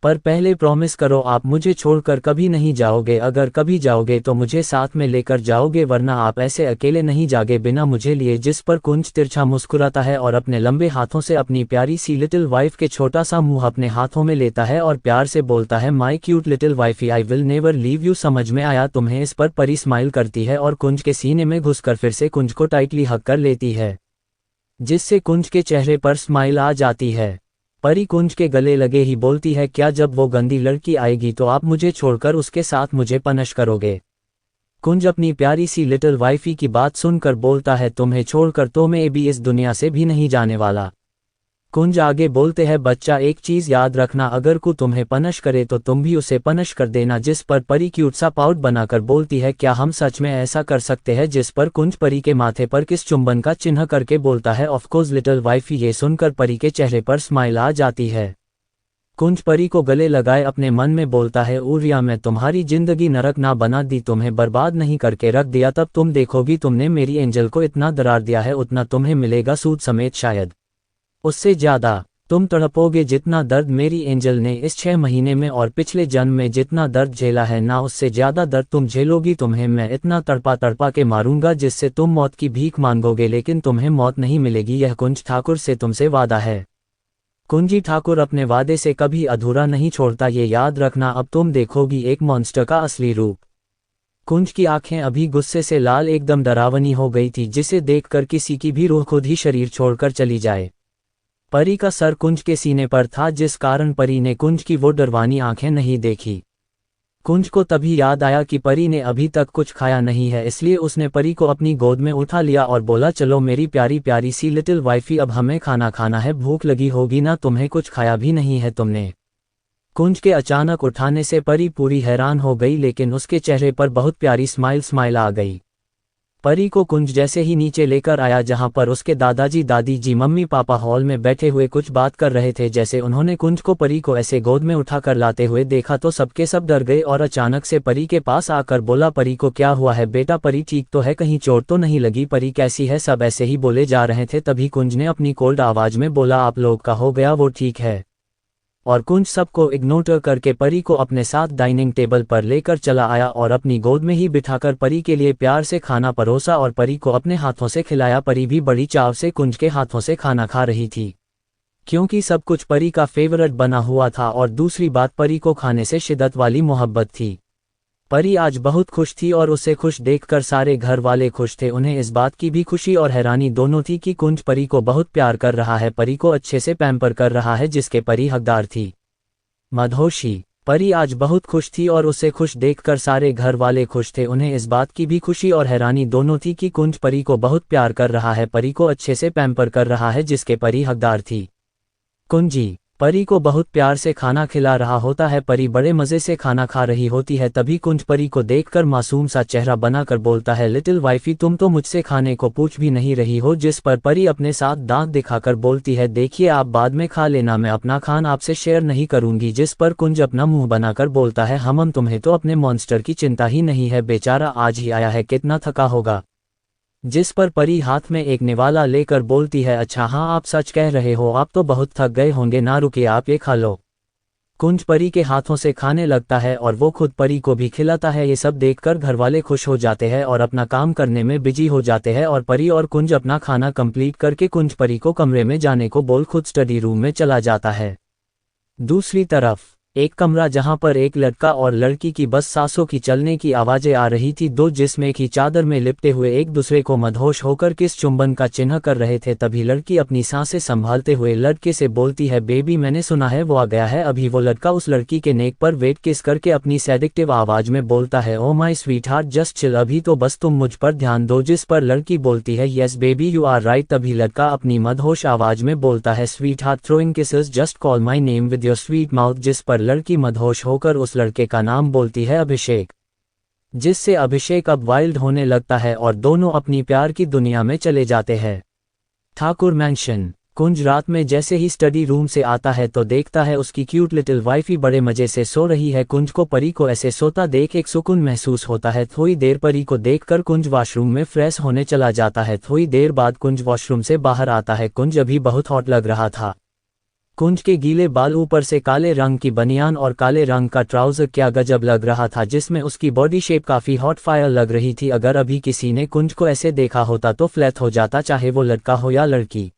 पर पहले प्रॉमिस करो आप मुझे छोड़कर कभी नहीं जाओगे। अगर कभी जाओगे तो मुझे साथ में लेकर जाओगे, वरना आप ऐसे अकेले नहीं जागे बिना मुझे लिए। जिस पर कुंज तिरछा मुस्कुराता है और अपने लंबे हाथों से अपनी प्यारी सी लिटिल वाइफ के छोटा सा मुंह अपने हाथों में लेता है और प्यार से बोलता है, माई cute little wifey, I will never leave you. समझ में आया तुम्हें? इस पर परी स्माइल करती है और कुंज के सीने में घुसकर फिर से कुंज को टाइटली हग कर लेती है, जिससे कुंज के चेहरे पर स्माइल आ जाती है। परी कुंज के गले लगे ही बोलती है, क्या जब वो गंदी लड़की आएगी तो आप मुझे छोड़कर उसके साथ मुझे पनिश करोगे? कुंज अपनी प्यारी सी लिटिल वाइफी की बात सुनकर बोलता है, तुम्हें छोड़कर तो मैं भी इस दुनिया से भी नहीं जाने वाला। कुंज आगे बोलते हैं, बच्चा एक चीज याद रखना, अगर को तुम्हें पनिश करे तो तुम भी उसे पनिश कर देना। जिस पर परी क्यूट सा पाउट बनाकर बोलती है, क्या हम सच में ऐसा कर सकते हैं? जिस पर कुंज परी के माथे पर किस चुंबन का चिन्ह करके बोलता है, ऑफ कोर्स लिटिल वाइफी। ये सुनकर परी के चेहरे पर स्माइल आ जाती है। कुंज परी को गले लगाए अपने मन में बोलता है, उरिया मैं तुम्हारी जिंदगी नरक ना बना दी, तुम्हें बर्बाद नहीं करके रख दिया, तब तुम देखोगी तुमने मेरी एंजल को इतना दरार दिया है उतना तुम्हें मिलेगा सूद समेत, शायद उससे ज्यादा। तुम तड़पोगे जितना दर्द मेरी एंजल ने इस 6 महीने में और पिछले जन्म में जितना दर्द झेला है ना, उससे ज्यादा दर्द तुम झेलोगी। तुम्हें मैं इतना तड़पा तड़पा के मारूंगा जिससे तुम मौत की भीख मांगोगे, लेकिन तुम्हें मौत नहीं मिलेगी। यह कुंज ठाकुर से तुमसे वादा है। कुंजी ठाकुर अपने वादे से कभी अधूरा नहीं छोड़ता, ये याद रखना। अब तुम देखोगी एक मॉन्स्टर का असली रूप। कुंज की आंखें अभी गुस्से से लाल एकदम डरावनी हो गई थी, जिसे देखकर किसी की भी रूह खुद ही शरीर छोड़कर चली जाए। परी का सर कुंज के सीने पर था, जिस कारण परी ने कुंज की वो डरवानी आंखें नहीं देखी। कुंज को तभी याद आया कि परी ने अभी तक कुछ खाया नहीं है, इसलिए उसने परी को अपनी गोद में उठा लिया और बोला, चलो मेरी प्यारी प्यारी सी लिटिल वाइफी, अब हमें खाना खाना है, भूख लगी होगी ना, तुम्हें कुछ खाया भी नहीं है तुमने। कुंज के अचानक उठाने से परी पूरी हैरान हो गई, लेकिन उसके चेहरे पर बहुत प्यारी स्माइल आ गई। परी को कुंज जैसे ही नीचे लेकर आया, जहां पर उसके दादाजी दादी जी मम्मी पापा हॉल में बैठे हुए कुछ बात कर रहे थे। जैसे उन्होंने कुंज को परी को ऐसे गोद में उठाकर लाते हुए देखा तो सबके सब डर गए और अचानक से परी के पास आकर बोला, परी को क्या हुआ है बेटा? परी ठीक तो है, कहीं चोट तो नहीं लगी? परी कैसी है? सब ऐसे ही बोले जा रहे थे। तभी कुंज ने अपनी कोल्ड आवाज में बोला, आप लोग का हो गया, वो ठीक है। और कुंज सबको इग्नोर करके परी को अपने साथ डाइनिंग टेबल पर लेकर चला आया और अपनी गोद में ही बिठाकर परी के लिए प्यार से खाना परोसा और परी को अपने हाथों से खिलाया। परी भी बड़ी चाव से कुंज के हाथों से खाना खा रही थी, क्योंकि सब कुछ परी का फेवरेट बना हुआ था, और दूसरी बात, परी को खाने से शिद्दत वाली मोहब्बत थी। परी आज बहुत खुश थी और उसे खुश देखकर सारे घर वाले खुश थे। उन्हें इस बात की भी खुशी और हैरानी दोनों थी कि कुंज परी को बहुत प्यार कर रहा है, परी को अच्छे से पैम्पर कर रहा है, जिसके परी हकदार थी। मधोशी परी आज बहुत खुश थी और उसे खुश देखकर सारे घर वाले खुश थे। उन्हें इस बात की भी खुशी और हैरानी दोनों थी कि कुंज परी को बहुत प्यार कर रहा है, परी को अच्छे से पैम्पर कर रहा है, जिसके परी हकदार थी। कुंजी परी को बहुत प्यार से खाना खिला रहा होता है, परी बड़े मज़े से खाना खा रही होती है। तभी कुंज परी को देखकर मासूम सा चेहरा बनाकर बोलता है, लिटिल वाइफी तुम तो मुझसे खाने को पूछ भी नहीं रही हो। जिस पर परी अपने साथ दांत दिखाकर बोलती है, देखिए आप बाद में खा लेना, मैं अपना खाना आपसे शेयर नहीं करूंगी। जिस पर कुंज अपना मुंह बनाकर बोलता है, हम तुम्हें तो अपने मॉन्स्टर की चिंता ही नहीं है, बेचारा आज ही आया है, कितना थका होगा। जिस पर परी हाथ में एक निवाला लेकर बोलती है, अच्छा हाँ आप सच कह रहे हो, आप तो बहुत थक गए होंगे ना, रुकिए आप ये खा लो। कुंज परी के हाथों से खाने लगता है और वो खुद परी को भी खिलाता है। ये सब देखकर घरवाले खुश हो जाते हैं और अपना काम करने में बिजी हो जाते हैं, और परी और कुंज अपना खाना कंप्लीट करके कुंज परी को कमरे में जाने को बोल खुद स्टडी रूम में चला जाता है। दूसरी तरफ एक कमरा जहां पर एक लड़का और लड़की की बस सांसों की चलने की आवाजें आ रही थी, दो जिस्म की चादर में लिपटे हुए एक दूसरे को मदहोश होकर किस चुंबन का चिन्ह कर रहे थे। तभी लड़की अपनी सांसें संभालते हुए लड़के से बोलती है, बेबी मैंने सुना है वो आ गया है अभी। वो लड़का उस लड़की के नेक पर वेट किस करके अपनी सेडिक्टिव आवाज में बोलता है, oh my sweetheart just chill, अभी तो बस तुम मुझ पर ध्यान दो। जिस पर लड़की बोलती है, yes baby you are right. तभी लड़का अपनी मदहोश आवाज में बोलता है, sweetheart throwing kisses just call my name with your sweet mouth. जिस पर लड़की मदहोश होकर उस लड़के का नाम बोलती है, अभिषेक। जिससे अभिषेक अब वाइल्ड होने लगता है और दोनों अपनी प्यार की दुनिया में चले जाते हैं। ठाकुर मैंशन कुंज रात में जैसे ही स्टडी रूम से आता है तो देखता है उसकी क्यूट लिटिल वाइफी बड़े मजे से सो रही है। कुंज को परी को ऐसे सोता देख एक सुकून महसूस होता है। थोड़ी देर परी को देखकर कुंज वॉशरूम में फ्रेश होने चला जाता है। थोड़ी देर बाद कुंज वॉशरूम से बाहर आता है। कुंज अभी बहुत हॉट लग रहा था। कुंज के गीले बाल, ऊपर से काले रंग की बनियान और काले रंग का ट्राउजर क्या गजब लग रहा था, जिसमें उसकी बॉडी शेप काफी हॉट फायर लग रही थी। अगर अभी किसी ने कुंज को ऐसे देखा होता तो फ्लैट हो जाता, चाहे वो लड़का हो या लड़की।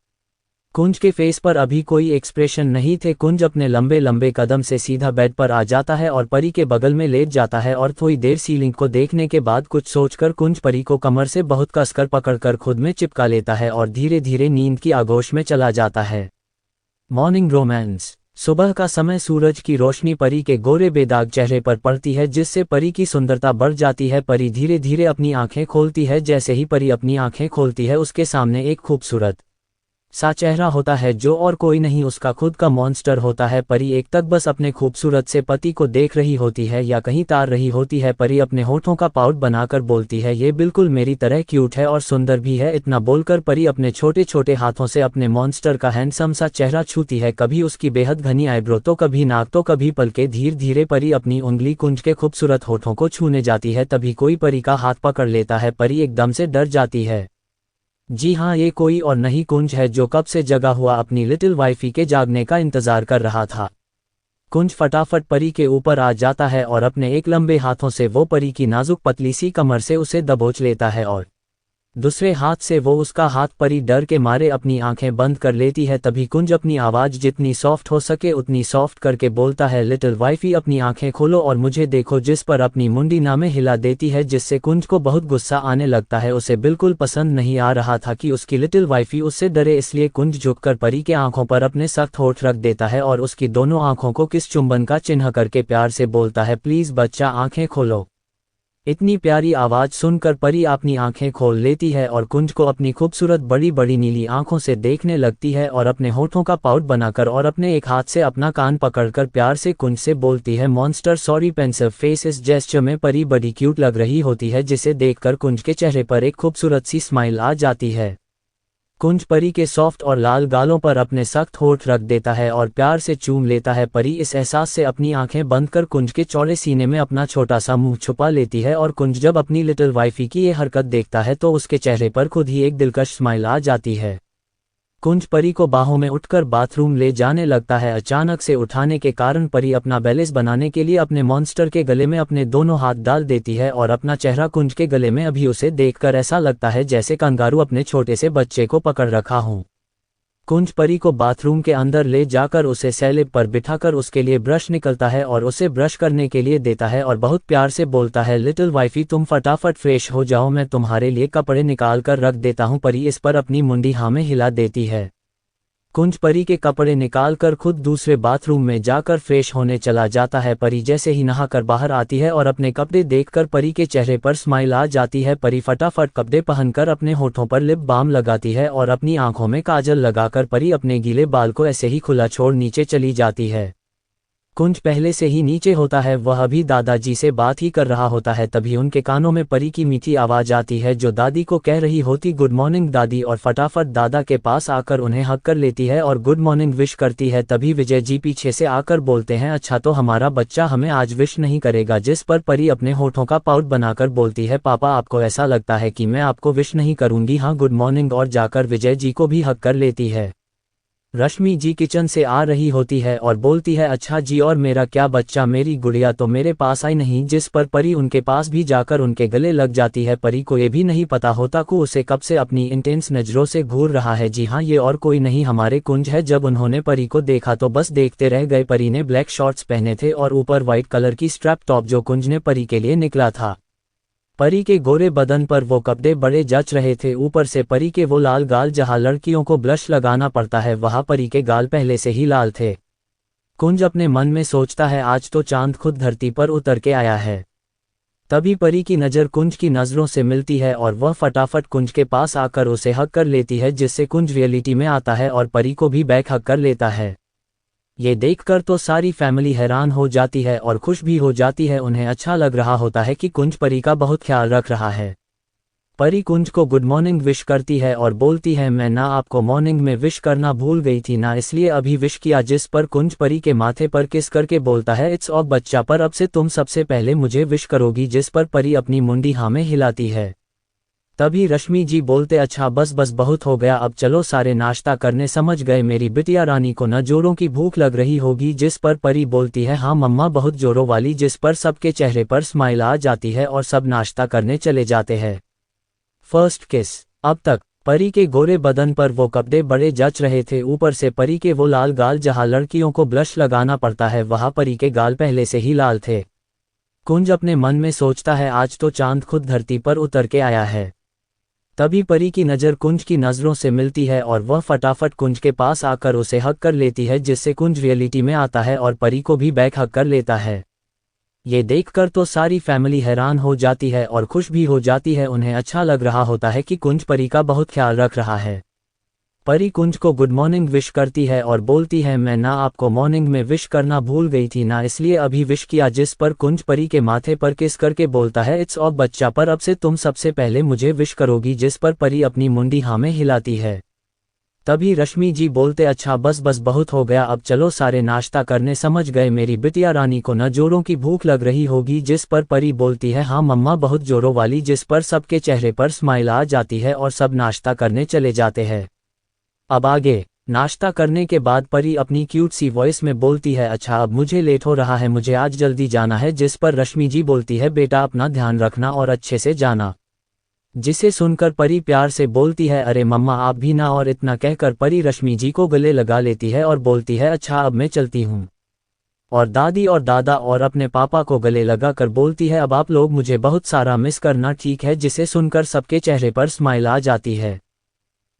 कुंज के फेस पर अभी कोई एक्सप्रेशन नहीं थे। कुंज अपने लंबे लंबे कदम से सीधा बेड पर आ जाता है और परी के बगल में लेट जाता है और थोड़ी देर सीलिंग को देखने के बाद कुछ सोचकर कुंज परी को कमर से बहुत कसकर पकड़कर खुद में चिपका लेता है और धीरे धीरे नींद की आगोश में चला जाता है। Morning romance. सुबह का समय, सूरज की रोशनी परी के गोरे बेदाग चेहरे पर पड़ती है, जिससे परी की सुंदरता बढ़ जाती है। परी धीरे धीरे अपनी आंखें खोलती है। जैसे ही परी अपनी आंखें खोलती है उसके सामने एक खूबसूरत सा चेहरा होता है जो और कोई नहीं उसका खुद का मॉन्स्टर होता है। परी एक तक बस अपने खूबसूरत से पति को देख रही होती है या कहीं तार रही होती है। परी अपने होठों का पाउट बनाकर बोलती है, ये बिल्कुल मेरी तरह क्यूट है और सुंदर भी है। इतना बोलकर परी अपने छोटे छोटे हाथों से अपने मॉन्स्टर का हैंडसम सा चेहरा छूती है। कभी उसकी बेहद घनी आईब्रो, तो कभी नाक, तो कभी पलके। धीरे धीरे परी अपनी उंगली कुंज के खूबसूरत होठों को छूने जाती है। तभी कोई परी का हाथ पकड़ लेता है। परी एकदम से डर जाती है। जी हाँ, ये कोई और नहीं कुंज है, जो कब से जगा हुआ अपनी लिटिल वाइफी के जागने का इंतजार कर रहा था। कुंज फटाफट परी के ऊपर आ जाता है और अपने एक लंबे हाथों से वो परी की नाजुक पतली सी कमर से उसे दबोच लेता है और दूसरे हाथ से वो उसका हाथ। परी डर के मारे अपनी आंखें बंद कर लेती है। तभी कुंज अपनी आवाज जितनी सॉफ्ट हो सके उतनी सॉफ्ट करके बोलता है, लिटिल वाइफी अपनी आंखें खोलो और मुझे देखो। जिस पर अपनी मुंडी नामे हिला देती है, जिससे कुंज को बहुत गुस्सा आने लगता है। उसे बिल्कुल पसंद नहीं आ रहा था कि उसकी लिटिल वाइफी उससे डरे, इसलिए कुंज झुककर परी के आंखों पर अपने सख्त होठ रख देता है और उसकी दोनों आंखों को किस चुंबन का चिन्ह करके प्यार से बोलता है, प्लीज बच्चा आंखें खोलो। इतनी प्यारी आवाज सुनकर परी अपनी आंखें खोल लेती है और कुंज को अपनी खूबसूरत बड़ी बड़ी नीली आंखों से देखने लगती है और अपने होठों का पाउट बनाकर और अपने एक हाथ से अपना कान पकड़कर प्यार से कुंज से बोलती है, मॉन्स्टर सॉरी पेंसिव फेस। इस जेस्चर में परी बड़ी क्यूट लग रही होती है, जिसे देखकर कुंज के चेहरे पर एक खूबसूरत सी स्माइल आ जाती है। कुंज परी के सॉफ्ट और लाल गालों पर अपने सख्त होठ रख देता है और प्यार से चूम लेता है। परी इस एहसास से अपनी आंखें बंद कर कुंज के चौड़े सीने में अपना छोटा सा मुंह छुपा लेती है और कुंज जब अपनी लिटिल वाइफी की ये हरकत देखता है तो उसके चेहरे पर खुद ही एक दिलकश स्माइल आ जाती है। कुंज परी को बाहों में उठकर बाथरूम ले जाने लगता है। अचानक से उठाने के कारण परी अपना बैलेंस बनाने के लिए अपने मॉन्स्टर के गले में अपने दोनों हाथ डाल देती है और अपना चेहरा कुंज के गले में अभी उसे देखकर ऐसा लगता है जैसे कंगारू अपने छोटे से बच्चे को पकड़ रखा हो। कुंज परी को बाथरूम के अंदर ले जाकर उसे सैलिब पर बिठाकर उसके लिए ब्रश निकलता है और उसे ब्रश करने के लिए देता है और बहुत प्यार से बोलता है, लिटिल वाइफी तुम फटाफट फ्रेश हो जाओ, मैं तुम्हारे लिए कपड़े निकाल कर रख देता हूँ। परी इस पर अपनी मुंडी हाँ में हिला देती है। कुंज परी के कपड़े निकाल कर खुद दूसरे बाथरूम में जाकर फ्रेश होने चला जाता है। परी जैसे ही नहाकर बाहर आती है और अपने कपड़े देखकर परी के चेहरे पर स्माइल आ जाती है। परी फटाफट कपड़े पहनकर अपने होठों पर लिप बाम लगाती है और अपनी आंखों में काजल लगाकर परी अपने गीले बाल को ऐसे ही खुला छोड़ नीचे चली जाती है। कुंज पहले से ही नीचे होता है, वह अभी दादाजी से बात ही कर रहा होता है। तभी उनके कानों में परी की मीठी आवाज आती है जो दादी को कह रही होती, गुड मॉर्निंग दादी, और फटाफट दादा के पास आकर उन्हें हक कर लेती है और गुड मॉर्निंग विश करती है। तभी विजय जी पीछे से आकर बोलते हैं, अच्छा तो हमारा बच्चा हमें आज विश नहीं करेगा। जिस पर परी अपने होठों का पाउट बनाकर बोलती है, पापा आपको ऐसा लगता है कि मैं आपको विश नहीं करूंगी, हाँ गुड मॉर्निंग, और जाकर विजय जी को भी हक कर लेती है। रश्मि जी किचन से आ रही होती है और बोलती है, अच्छा जी, और मेरा क्या बच्चा, मेरी गुड़िया तो मेरे पास आई नहीं। जिस पर परी उनके पास भी जाकर उनके गले लग जाती है। परी को ये भी नहीं पता होता कि उसे कब से अपनी इंटेंस नजरों से घूर रहा है। जी हाँ, ये और कोई नहीं हमारे कुंज है। जब उन्होंने परी को देखा तो बस देखते रह गए। परी ने ब्लैक शॉर्ट्स पहने थे और ऊपर व्हाइट कलर की स्ट्रैप टॉप जो कुंज ने परी के लिए निकला था। परी के गोरे बदन पर वो कपड़े बड़े जच रहे थे, ऊपर से परी के वो लाल गाल, जहां लड़कियों को ब्लश लगाना पड़ता है वहां परी के गाल पहले से ही लाल थे। कुंज अपने मन में सोचता है, आज तो चांद खुद धरती पर उतर के आया है। तभी परी की नज़र कुंज की नज़रों से मिलती है और वह फटाफट कुंज के पास आकर उसे हक कर लेती है, जिससे कुंज रियलिटी में आता है और परी को भी बैक हक कर लेता है। ये देखकर तो सारी फैमिली हैरान हो जाती है और खुश भी हो जाती है। उन्हें अच्छा लग रहा होता है कि कुंज परी का बहुत ख्याल रख रहा है। परी कुंज को गुड मॉर्निंग विश करती है और बोलती है मैं ना आपको मॉर्निंग में विश करना भूल गई थी ना इसलिए अभी विश किया। जिस पर कुंज परी के माथे पर किस करके बोलता है इट्स ऑफ बच्चा पर अब से तुम सबसे पहले मुझे विश करोगी। जिस पर परी अपनी मुंडी हाँ में हिलाती है। तभी रश्मि जी बोलते अच्छा बस बस बहुत हो गया अब चलो सारे नाश्ता करने समझ गए मेरी बिटिया रानी को न जोरों की भूख लग रही होगी। जिस पर परी बोलती है हाँ मम्मा बहुत जोरों वाली। जिस पर सबके चेहरे पर स्माइल आ जाती है और सब नाश्ता करने चले जाते हैं। फर्स्ट किस। अब तक परी के गोरे बदन पर वो कपड़े बड़े जच रहे थे, ऊपर से परी के वो लाल गाल जहाँ लड़कियों को ब्लश लगाना पड़ता है वहाँ परी के गाल पहले से ही लाल थे। कुंज अपने मन में सोचता है आज तो चांद खुद धरती पर उतर के आया है। तभी परी की नज़र कुंज की नज़रों से मिलती है और वह फटाफट कुंज के पास आकर उसे हक कर लेती है जिससे कुंज रियलिटी में आता है और परी को भी बैक हक कर लेता है। ये देखकर तो सारी फैमिली हैरान हो जाती है और खुश भी हो जाती है। उन्हें अच्छा लग रहा होता है कि कुंज परी का बहुत ख्याल रख रहा है। परी कुंज को गुड मॉर्निंग विश करती है और बोलती है मैं ना आपको मॉर्निंग में विश करना भूल गई थी ना इसलिए अभी विश किया। जिस पर कुंज परी के माथे पर किस करके बोलता है इट्स ऑफ बच्चा पर अब से तुम सबसे पहले मुझे विश करोगी। जिस पर परी अपनी मुंडी हाँ में हिलाती है। तभी रश्मि जी बोलते अच्छा बस बस बहुत हो गया अब चलो सारे नाश्ता करने समझ गए मेरी बिटिया रानी को न जोरों की भूख लग रही होगी। जिस पर परी बोलती है हाँ मम्मा बहुत जोरों वाली। जिस पर सबके चेहरे पर स्माइल आ जाती है और सब नाश्ता करने चले जाते हैं। अब आगे नाश्ता करने के बाद परी अपनी क्यूट सी वॉइस में बोलती है अच्छा अब मुझे लेट हो रहा है मुझे आज जल्दी जाना है। जिस पर रश्मि जी बोलती है बेटा अपना ध्यान रखना और अच्छे से जाना। जिसे सुनकर परी प्यार से बोलती है अरे मम्मा आप भी ना। और इतना कहकर परी रश्मि जी को गले लगा लेती है और बोलती है अच्छा अब मैं चलती हूँ। और दादी और दादा और अपने पापा को गले लगा कर बोलती है अब आप लोग मुझे बहुत सारा मिस करना ठीक है। जिसे सुनकर सबके चेहरे पर स्माइल आ जाती है।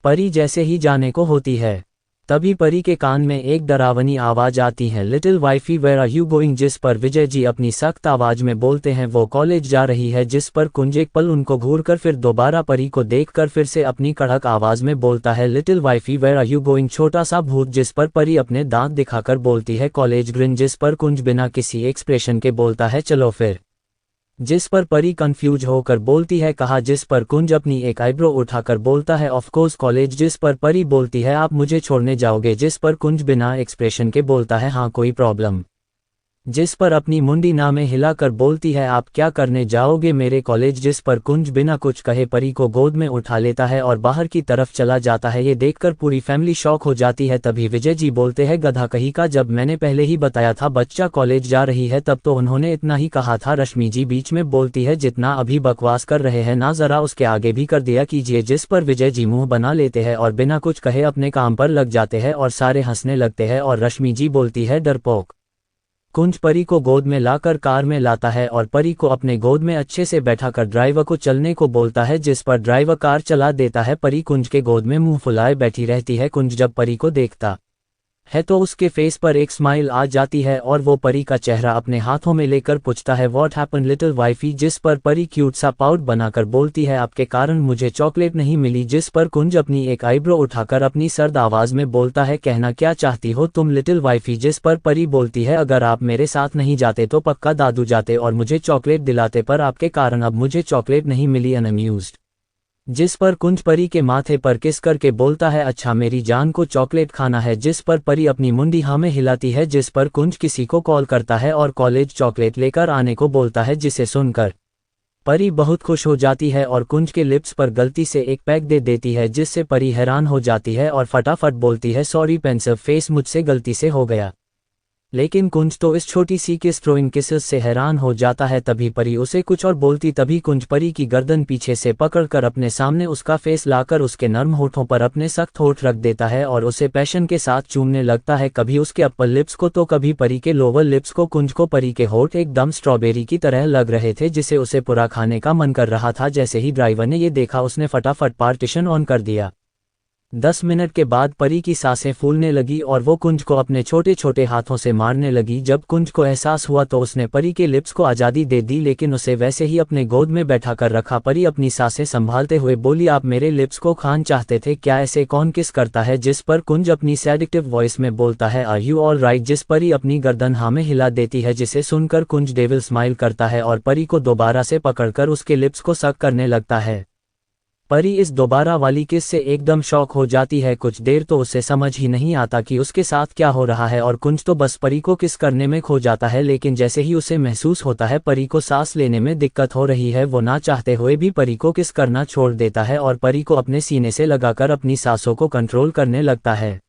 परी जैसे ही जाने को होती है तभी परी के कान में एक डरावनी आवाज आती है little wifey where are you going. जिस पर विजय जी अपनी सख्त आवाज में बोलते हैं वो कॉलेज जा रही है। जिस पर कुंज एक पल उनको घूरकर फिर दोबारा परी को देखकर फिर से अपनी कड़क आवाज में बोलता है little wifey where are you going छोटा सा भूत। जिस पर परी अपने दांत दिखाकर बोलती है कॉलेज ग्रिन। जिस पर कुंज बिना किसी एक्सप्रेशन के बोलता है चलो फिर। जिस पर परी कंफ्यूज होकर बोलती है कहा। जिस पर कुंज अपनी एक आईब्रो उठाकर बोलता है ऑफ कोर्स कॉलेज। जिस पर परी बोलती है आप मुझे छोड़ने जाओगे। जिस पर कुंज बिना एक्सप्रेशन के बोलता है हाँ कोई प्रॉब्लम। जिस पर अपनी मुंडी ना में हिलाकर बोलती है आप क्या करने जाओगे मेरे कॉलेज। जिस पर कुंज बिना कुछ कहे परी को गोद में उठा लेता है और बाहर की तरफ चला जाता है। ये देखकर पूरी फैमिली शॉक हो जाती है। तभी विजय जी बोलते हैं गधा कहीं का जब मैंने पहले ही बताया था बच्चा कॉलेज जा रही है तब तो उन्होंने इतना ही कहा था। रश्मि जी बीच में बोलती है जितना अभी बकवास कर रहे हैं ना जरा उसके आगे भी कर दिया कीजिए। जिस पर विजय जी मुंह बना लेते हैं और बिना कुछ कहे अपने काम पर लग जाते हैं और सारे हंसने लगते हैं। और रश्मि जी बोलती है डरपोक। कुंज परी को गोद में लाकर कार में लाता है और परी को अपने गोद में अच्छे से बैठाकर ड्राइवर को चलने को बोलता है। जिस पर ड्राइवर कार चला देता है। परी कुंज के गोद में मुंह फुलाए बैठी रहती है। कुंज जब परी को देखता है तो उसके फेस पर एक स्माइल आ जाती है और वो परी का चेहरा अपने हाथों में लेकर पूछता है व्हाट हैपन लिटिल वाइफी। जिस पर परी क्यूट सा पाउट बनाकर बोलती है आपके कारण मुझे चॉकलेट नहीं मिली। जिस पर कुंज अपनी एक आईब्रो उठाकर अपनी सर्द आवाज में बोलता है कहना क्या चाहती हो तुम लिटिल वाइफी। जिस पर परी बोलती है अगर आप मेरे साथ नहीं जाते तो पक्का दादू जाते और मुझे चॉकलेट दिलाते पर आपके कारण अब मुझे चॉकलेट नहीं मिली अनअम्यूज्ड। जिस पर कुंज परी के माथे पर किस करके बोलता है अच्छा मेरी जान को चॉकलेट खाना है। जिस पर परी अपनी मुंडी हाँ में हिलाती है। जिस पर कुंज किसी को कॉल करता है और कॉलेज चॉकलेट लेकर आने को बोलता है। जिसे सुनकर परी बहुत खुश हो जाती है और कुंज के लिप्स पर गलती से एक पैक दे देती है जिससे परी हैरान हो जाती है और फटाफट बोलती है सॉरी पेंसिल फेस मुझसे गलती से हो गया। लेकिन कुंज तो इस छोटी सी किस थ्रोइंग किसेस से हैरान हो जाता है। तभी परी उसे कुछ और बोलती तभी कुंज परी की गर्दन पीछे से पकड़कर अपने सामने उसका फेस लाकर उसके नर्म होठों पर अपने सख्त होठ रख देता है और उसे पैशन के साथ चूमने लगता है। कभी उसके अपर लिप्स को तो कभी परी के लोअर लिप्स को। कुंज को परी के होठ एकदम स्ट्रॉबेरी की तरह लग रहे थे जिसे उसे पूरा खाने का मन कर रहा था। जैसे ही ड्राइवर ने ये देखा उसने फटाफट पार्टीशन ऑन कर दिया। 10 मिनट के बाद परी की सांसें फूलने लगी और वो कुंज को अपने छोटे छोटे हाथों से मारने लगी। जब कुंज को एहसास हुआ तो उसने परी के लिप्स को आज़ादी दे दी लेकिन उसे वैसे ही अपने गोद में बैठा कर रखा। परी अपनी सांसें संभालते हुए बोली आप मेरे लिप्स को खान चाहते थे क्या ऐसे कौन किस करता है। जिस पर कुंज अपनी सेडिक्टिव वॉइस में बोलता है आर यू ऑल राइट। जिस परी अपनी गर्दन हाँ में हिला देती है जिसे सुनकर कुंज डेविल स्माइल करता है और परी को दोबारा से पकड़कर उसके लिप्स को सक करने लगता है। परी इस दोबारा वाली किस से एकदम शॉक हो जाती है। कुछ देर तो उसे समझ ही नहीं आता कि उसके साथ क्या हो रहा है और कुंज तो बस परी को किस करने में खो जाता है। लेकिन जैसे ही उसे महसूस होता है परी को सांस लेने में दिक्कत हो रही है, वो ना चाहते हुए भी परी को किस करना छोड़ देता है और परी को अपने सीने से लगाकर अपनी सांसों को कंट्रोल करने लगता है।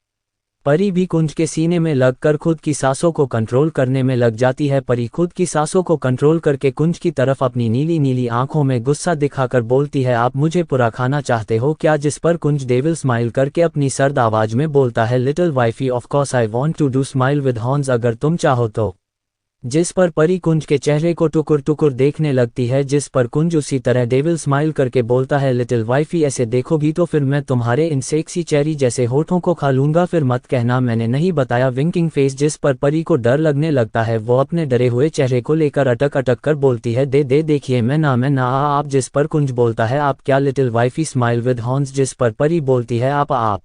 परी भी कुंज के सीने में लगकर खुद की सांसों को कंट्रोल करने में लग जाती है। परी खुद की सांसों को कंट्रोल करके कुंज की तरफ अपनी नीली नीली आंखों में गुस्सा दिखाकर बोलती है, आप मुझे पूरा खाना चाहते हो क्या? जिस पर कुंज डेविल स्माइल करके अपनी सर्द आवाज में बोलता है, little wifey of course I want to do smile with horns, अगर तुम चाहो तो। जिस पर परी कुंज के चेहरे को टुकुर टुकुर देखने लगती है, जिस पर कुंज उसी तरह डेविल स्माइल करके बोलता है, लिटिल वाइफी ऐसे देखोगी तो फिर मैं तुम्हारे इन सेक्सी चेरी जैसे होठों को खा लूंगा, फिर मत कहना मैंने नहीं बताया। विंकिंग फेस, जिस पर परी को डर लगने लगता है, वो अपने डरे हुए चेहरे को लेकर अटक अटक कर बोलती है, दे दे देखिए मैं ना आप। जिस पर कुंज बोलता है, आप क्या? Little wifey smile with horns, जिस पर परी बोलती है, आप।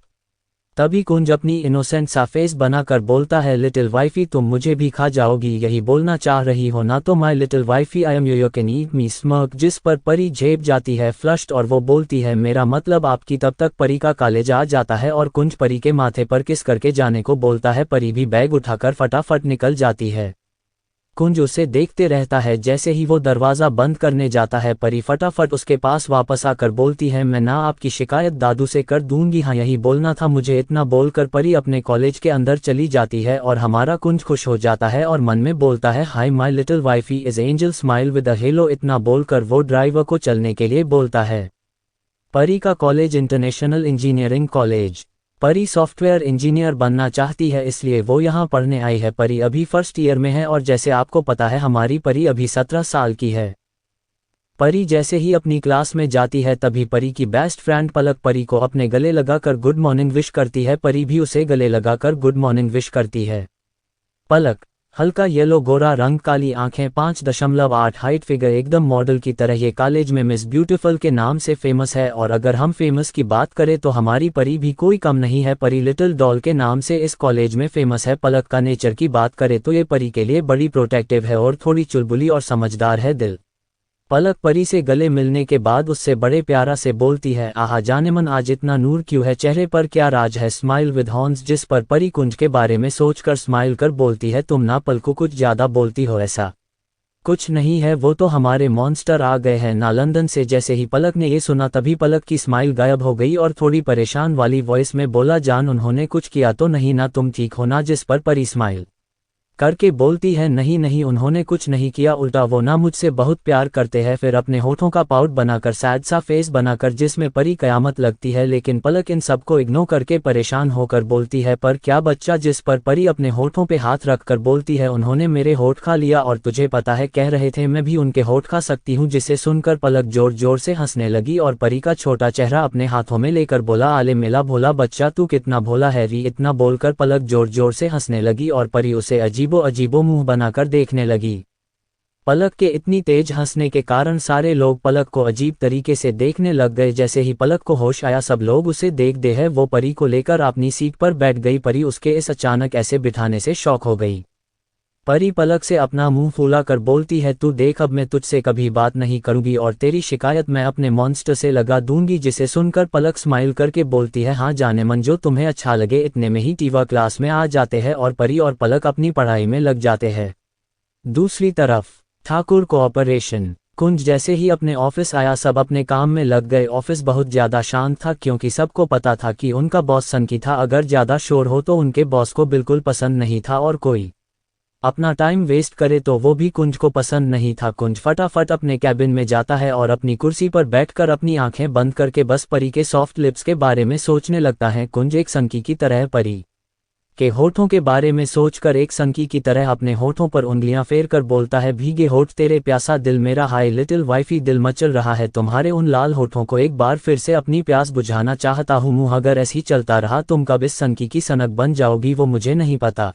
तभी कुंज अपनी इनोसेंट सा फेस बनाकर बोलता है, लिटिल वाइफी तुम मुझे भी खा जाओगी, यही बोलना चाह रही हो ना? तो my little wifey I am you can eat me smirk. जिस पर परी झेप जाती है फ्लश्ड और वो बोलती है, मेरा मतलब आपकी। तब तक परी का कॉलेज आ जाता है और कुंज परी के माथे पर किस करके जाने को बोलता है। परी भी बैग उठाकर फटाफट निकल जाती है। कुंज उसे देखते रहता है। जैसे ही वो दरवाज़ा बंद करने जाता है, परी फटाफट उसके पास वापस आकर बोलती है, मैं ना आपकी शिकायत दादू से कर दूंगी। हाँ यही बोलना था मुझे। इतना बोलकर परी अपने कॉलेज के अंदर चली जाती है और हमारा कुंज खुश हो जाता है और मन में बोलता है, hi my little wifey is angel smile with a hello. इतना बोलकर वो ड्राइवर को चलने के लिए बोलता है। परी का कॉलेज इंटरनेशनल इंजीनियरिंग कॉलेज। परी सॉफ्टवेयर इंजीनियर बनना चाहती है, इसलिए वो यहाँ पढ़ने आई है। परी अभी फर्स्ट ईयर में है और जैसे आपको पता है हमारी परी अभी 17 साल की है। परी जैसे ही अपनी क्लास में जाती है तभी परी की बेस्ट फ्रेंड पलक परी को अपने गले लगाकर गुड मॉर्निंग विश करती है। परी भी उसे गले लगाकर गुड मॉर्निंग विश करती है। पलक हल्का येलो गोरा रंग, काली आंखें, 5.8 हाइट, फिगर एकदम मॉडल की तरह। ये कॉलेज में मिस ब्यूटीफुल के नाम से फेमस है और अगर हम फेमस की बात करें तो हमारी परी भी कोई कम नहीं है। परी लिटिल डॉल के नाम से इस कॉलेज में फेमस है। पलक का नेचर की बात करें तो ये परी के लिए बड़ी प्रोटेक्टिव है और थोड़ी चुलबुली और समझदार है। दिल पलक परी से गले मिलने के बाद उससे बड़े प्यारा से बोलती है, आहा जानेमन आज इतना नूर क्यों है चेहरे पर, क्या राज है? Smile with horns. जिस पर परी कुंज के बारे में सोचकर स्माइल कर बोलती है, तुम ना पलको कुछ ज्यादा बोलती हो। ऐसा कुछ नहीं है, वो तो हमारे मॉन्स्टर आ गए हैं ना लंदन से। जैसे ही पलक ने ये सुना तभी पलक की स्माइल गायब हो गई और थोड़ी परेशान वाली वॉइस में बोला, जान उन्होंने कुछ किया तो नहीं ना? तुम ठीक हो ना? जिस पर परी स्माइल करके बोलती है, नहीं नहीं उन्होंने कुछ नहीं किया, उल्टा वो ना मुझसे बहुत प्यार करते हैं। फिर अपने होठों का पाउट बनाकर सैड सा फेस बनाकर जिसमें परी कयामत लगती है। लेकिन पलक इन सबको इग्नोर करके परेशान होकर बोलती है, पर क्या बच्चा? जिस पर परी अपने होठों पे हाथ रखकर बोलती है, उन्होंने मेरे होठ खा लिया और तुझे पता है कह रहे थे मैं भी उनके होठ खा सकती हूँ। जिसे सुनकर पलक जोर जोर से हंसने लगी और परी का छोटा चेहरा अपने हाथों में लेकर बोला, आले मेला भोला बच्चा तू कितना भोला है री। इतना बोलकर पलक जोर जोर से हंसने लगी और परी उसे अजीबो अजीबो मुंह बनाकर देखने लगी। पलक के इतनी तेज हंसने के कारण सारे लोग पलक को अजीब तरीके से देखने लग गए। जैसे ही पलक को होश आया सब लोग उसे देख दे है, वो परी को लेकर अपनी सीट पर बैठ गई। परी उसके इस अचानक ऐसे बिठाने से शॉक हो गई। परी पलक से अपना मुंह फूला कर बोलती है, तू देख अब मैं तुझसे कभी बात नहीं करूंगी और तेरी शिकायत मैं अपने मॉन्स्टर से लगा दूंगी। जिसे सुनकर पलक स्माइल करके बोलती है, हाँ जाने मन जो तुम्हें अच्छा लगे। इतने में ही टीवा क्लास में आ जाते हैं और परी और पलक अपनी पढ़ाई में लग जाते हैं। दूसरी तरफ ठाकुर कोऑपरेशन। कुंज जैसे ही अपने ऑफिस आया सब अपने काम में लग गए। ऑफिस बहुत ज्यादा शांत था क्योंकि सबको पता था कि उनका बॉस सनकी था। अगर ज्यादा शोर हो तो उनके बॉस को बिल्कुल पसंद नहीं था और कोई अपना टाइम वेस्ट करे तो वो भी कुंज को पसंद नहीं था। कुंज फटाफट अपने कैबिन में जाता है और अपनी कुर्सी पर बैठकर अपनी आंखें बंद करके बस परी के सॉफ्ट लिप्स के बारे में सोचने लगता है। कुंज एक संकी की तरह परी के होठों के बारे में सोचकर एक संकी की तरह अपने होठों पर उंगलियां फेर कर बोलता है, भीगे होठ तेरे प्यासा दिल मेरा, हाय लिटिल वाइफी दिल मचल रहा है तुम्हारे उन लाल होठों को एक बार फिर से अपनी प्यास बुझाना चाहता हूँ। मुँह अगर ऐसे ही चलता रहा तुम कब इस संकी की सनक बन जाओगी वो मुझे नहीं पता,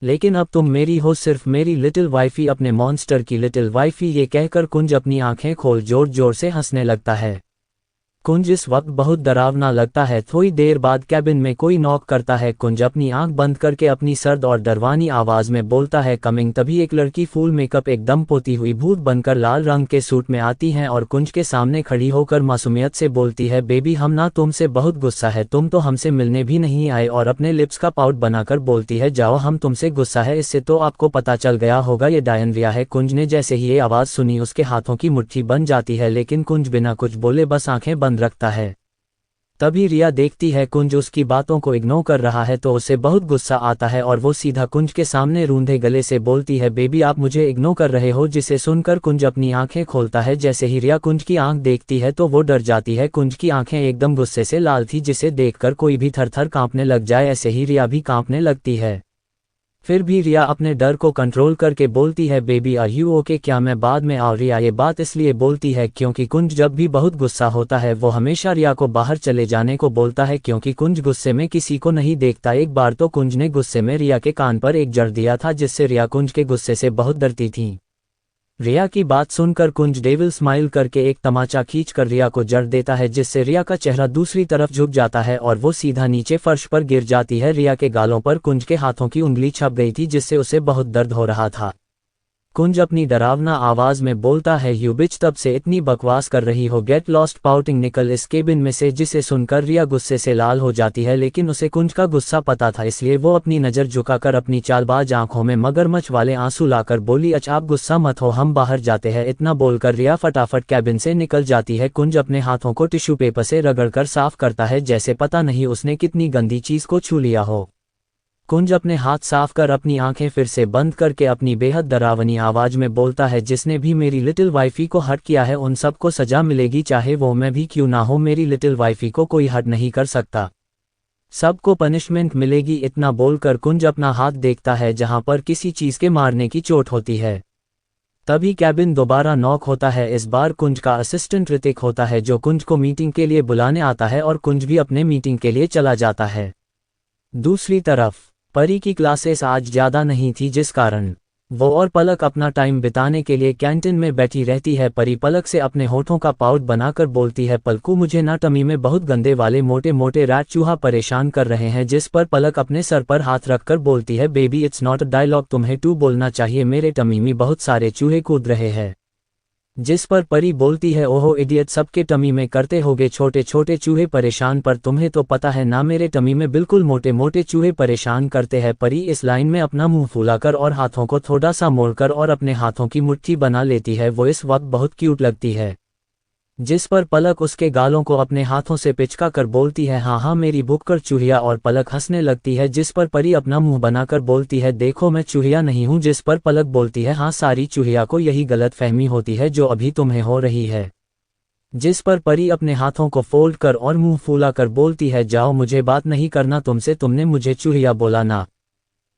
लेकिन अब तुम मेरी हो, सिर्फ मेरी लिटिल वाइफी, अपने मॉन्स्टर की लिटिल वाइफी। ये कहकर कुंज अपनी आंखें खोल जोर जोर से हंसने लगता है। कुंज इस वक्त बहुत डरावना लगता है। थोड़ी देर बाद कैबिन में कोई नॉक करता है। कुंज अपनी आंख बंद करके अपनी सर्द और डरवानी आवाज में बोलता है कमिंग। तभी एक लड़की फुल मेकअप एकदम पोती हुई भूत बनकर लाल रंग के सूट में आती है और कुंज के सामने खड़ी होकर मासूमियत से बोलती है बेबी हम ना तुमसे बहुत गुस्सा है, तुम तो हमसे मिलने भी नहीं आए। और अपने लिप्स का पाउट बनाकर बोलती है जाओ हम तुमसे गुस्सा है, इससे तो आपको पता चल गया होगा ये डायन रिया है। कुंज ने जैसे ही ये आवाज सुनी उसके हाथों की मुट्ठी बन जाती है, लेकिन कुंज बिना कुछ बोले बस आंखें बंद रखता है। तभी रिया देखती है कुंज उसकी बातों को इग्नोर कर रहा है तो उसे बहुत गुस्सा आता है और वो सीधा कुंज के सामने रूंधे गले से बोलती है बेबी आप मुझे इग्नोर कर रहे हो। जिसे सुनकर कुंज अपनी आंखें खोलता है। जैसे ही रिया कुंज की आंख देखती है तो वो डर जाती है। कुंज की आंखें एकदम गुस्से से लाल थी, जिसे देखकर कोई भी थर थर कांपने लग जाए, ऐसे ही रिया भी कांपने लगती है। फिर भी रिया अपने डर को कंट्रोल करके बोलती है बेबी आर यू ओके, क्या मैं बाद में आऊँ। रिया ये बात इसलिए बोलती है क्योंकि कुंज जब भी बहुत गुस्सा होता है वो हमेशा रिया को बाहर चले जाने को बोलता है, क्योंकि कुंज गुस्से में किसी को नहीं देखता। एक बार तो कुंज ने गुस्से में रिया के कान पर एक जड़ दिया था, जिससे रिया कुंज के गुस्से से बहुत डरती थी। रिया की बात सुनकर कुंज डेविल स्माइल करके एक तमाचा खींचकर रिया को जड़ देता है, जिससे रिया का चेहरा दूसरी तरफ झुक जाता है और वो सीधा नीचे फर्श पर गिर जाती है। रिया के गालों पर कुंज के हाथों की उंगली छप गई थी, जिससे उसे बहुत दर्द हो रहा था। कुंज अपनी डरावना आवाज में बोलता है यू बिच, तब से इतनी बकवास कर रही हो, गेट लॉस्ट पाउटिंग, निकल इस केबिन में से। जिसे सुनकर रिया गुस्से से लाल हो जाती है, लेकिन उसे कुंज का गुस्सा पता था, इसलिए वो अपनी नज़र झुकाकर अपनी चालबाज आंखों में मगरमच्छ वाले आंसू लाकर बोली अच्छा आप गुस्सा मत हो, हम बाहर जाते हैं। इतना बोलकर रिया फटाफट कैबिन से निकल जाती है। कुंज अपने हाथों को टिश्यू पेपर से रगड़कर साफ करता है, जैसे पता नहीं उसने कितनी गंदी चीज को छू लिया हो। कुंज अपने हाथ साफ कर अपनी आंखें फिर से बंद करके अपनी बेहद डरावनी आवाज में बोलता है जिसने भी मेरी लिटिल वाइफी को हर्ट किया है उन सबको सजा मिलेगी, चाहे वो मैं भी क्यों ना हो। मेरी लिटिल वाइफी को कोई हर्ट नहीं कर सकता, सबको पनिशमेंट मिलेगी। इतना बोलकर कुंज अपना हाथ देखता है जहां पर किसी चीज के मारने की चोट होती है। तभी कैबिन दोबारा नॉक होता है। इस बार कुंज का असिस्टेंट ऋतिक होता है, जो कुंज को मीटिंग के लिए बुलाने आता है और कुंज भी अपने मीटिंग के लिए चला जाता है। दूसरी तरफ परी की क्लासेस आज ज़्यादा नहीं थी, जिस कारण वो और पलक अपना टाइम बिताने के लिए कैंटीन में बैठी रहती है। परी पलक से अपने होठों का पाउच बनाकर बोलती है पलकू मुझे ना टमी में बहुत गंदे वाले मोटे मोटे रैट चूहा परेशान कर रहे हैं, जिस पर पलक अपने सर पर हाथ रखकर बोलती है baby it's not a dialogue, तुम्हें टू बोलना चाहिए, मेरे टमी में बहुत सारे चूहे कूद रहे हैं। जिस पर परी बोलती है ओहो इडियट, सबके टमी में करते होगे छोटे छोटे चूहे परेशान, पर तुम्हें तो पता है ना मेरे टमी में बिल्कुल मोटे मोटे चूहे परेशान करते हैं। परी इस लाइन में अपना मुंह फुलाकर और हाथों को थोड़ा सा मोड़कर और अपने हाथों की मुट्ठी बना लेती है। वो इस वक्त बहुत क्यूट लगती है। जिस पर पलक उसके गालों को अपने हाथों से पिचका कर बोलती है हाँ हाँ मेरी भुक्कड़ चूहिया, और पलक हंसने लगती है। जिस पर परी अपना मुंह बनाकर बोलती है देखो मैं चूहिया नहीं हूँ। जिस पर पलक बोलती है हाँ सारी चूहिया को यही गलत फहमी होती है जो अभी तुम्हें हो रही है। जिस पर परी अपने हाथों को फोल्ड कर और मुंह फूला कर बोलती है जाओ मुझे बात नहीं करना तुमसे, तुमने मुझे चूहिया बोला ना।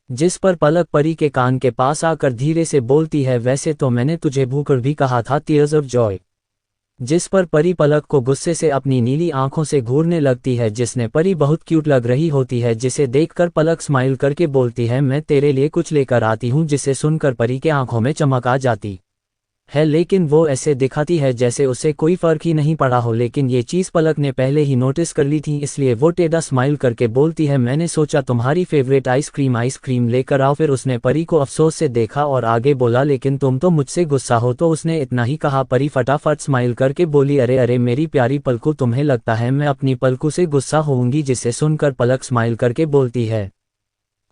जिस पर पलक परी के कान के पास आकर धीरे से बोलती है वैसे तो मैंने तुझे भूकड़ भी कहा था, टीयर्स ऑफ जॉय। जिस पर परी पलक को गुस्से से अपनी नीली आंखों से घूरने लगती है, जिसने परी बहुत क्यूट लग रही होती है, जिसे देखकर पलक स्माइल करके बोलती है मैं तेरे लिए कुछ लेकर आती हूँ। जिसे सुनकर परी के आंखों में चमक आ जाती है, लेकिन वो ऐसे दिखाती है जैसे उसे कोई फर्क ही नहीं पड़ा हो, लेकिन ये चीज़ पलक ने पहले ही नोटिस कर ली थी, इसलिए वो टेढ़ा स्माइल करके बोलती है मैंने सोचा तुम्हारी फेवरेट आइसक्रीम लेकर आओ। फिर उसने परी को अफसोस से देखा और आगे बोला लेकिन तुम तो मुझसे गुस्सा हो। तो उसने इतना ही कहा परी फटाफट स्माइल करके बोली अरे अरे मेरी प्यारी पलकू, तुम्हें लगता है मैं अपनी पलकू से गुस्सा होऊंगी। जिसे सुनकर पलक स्माइल करके बोलती है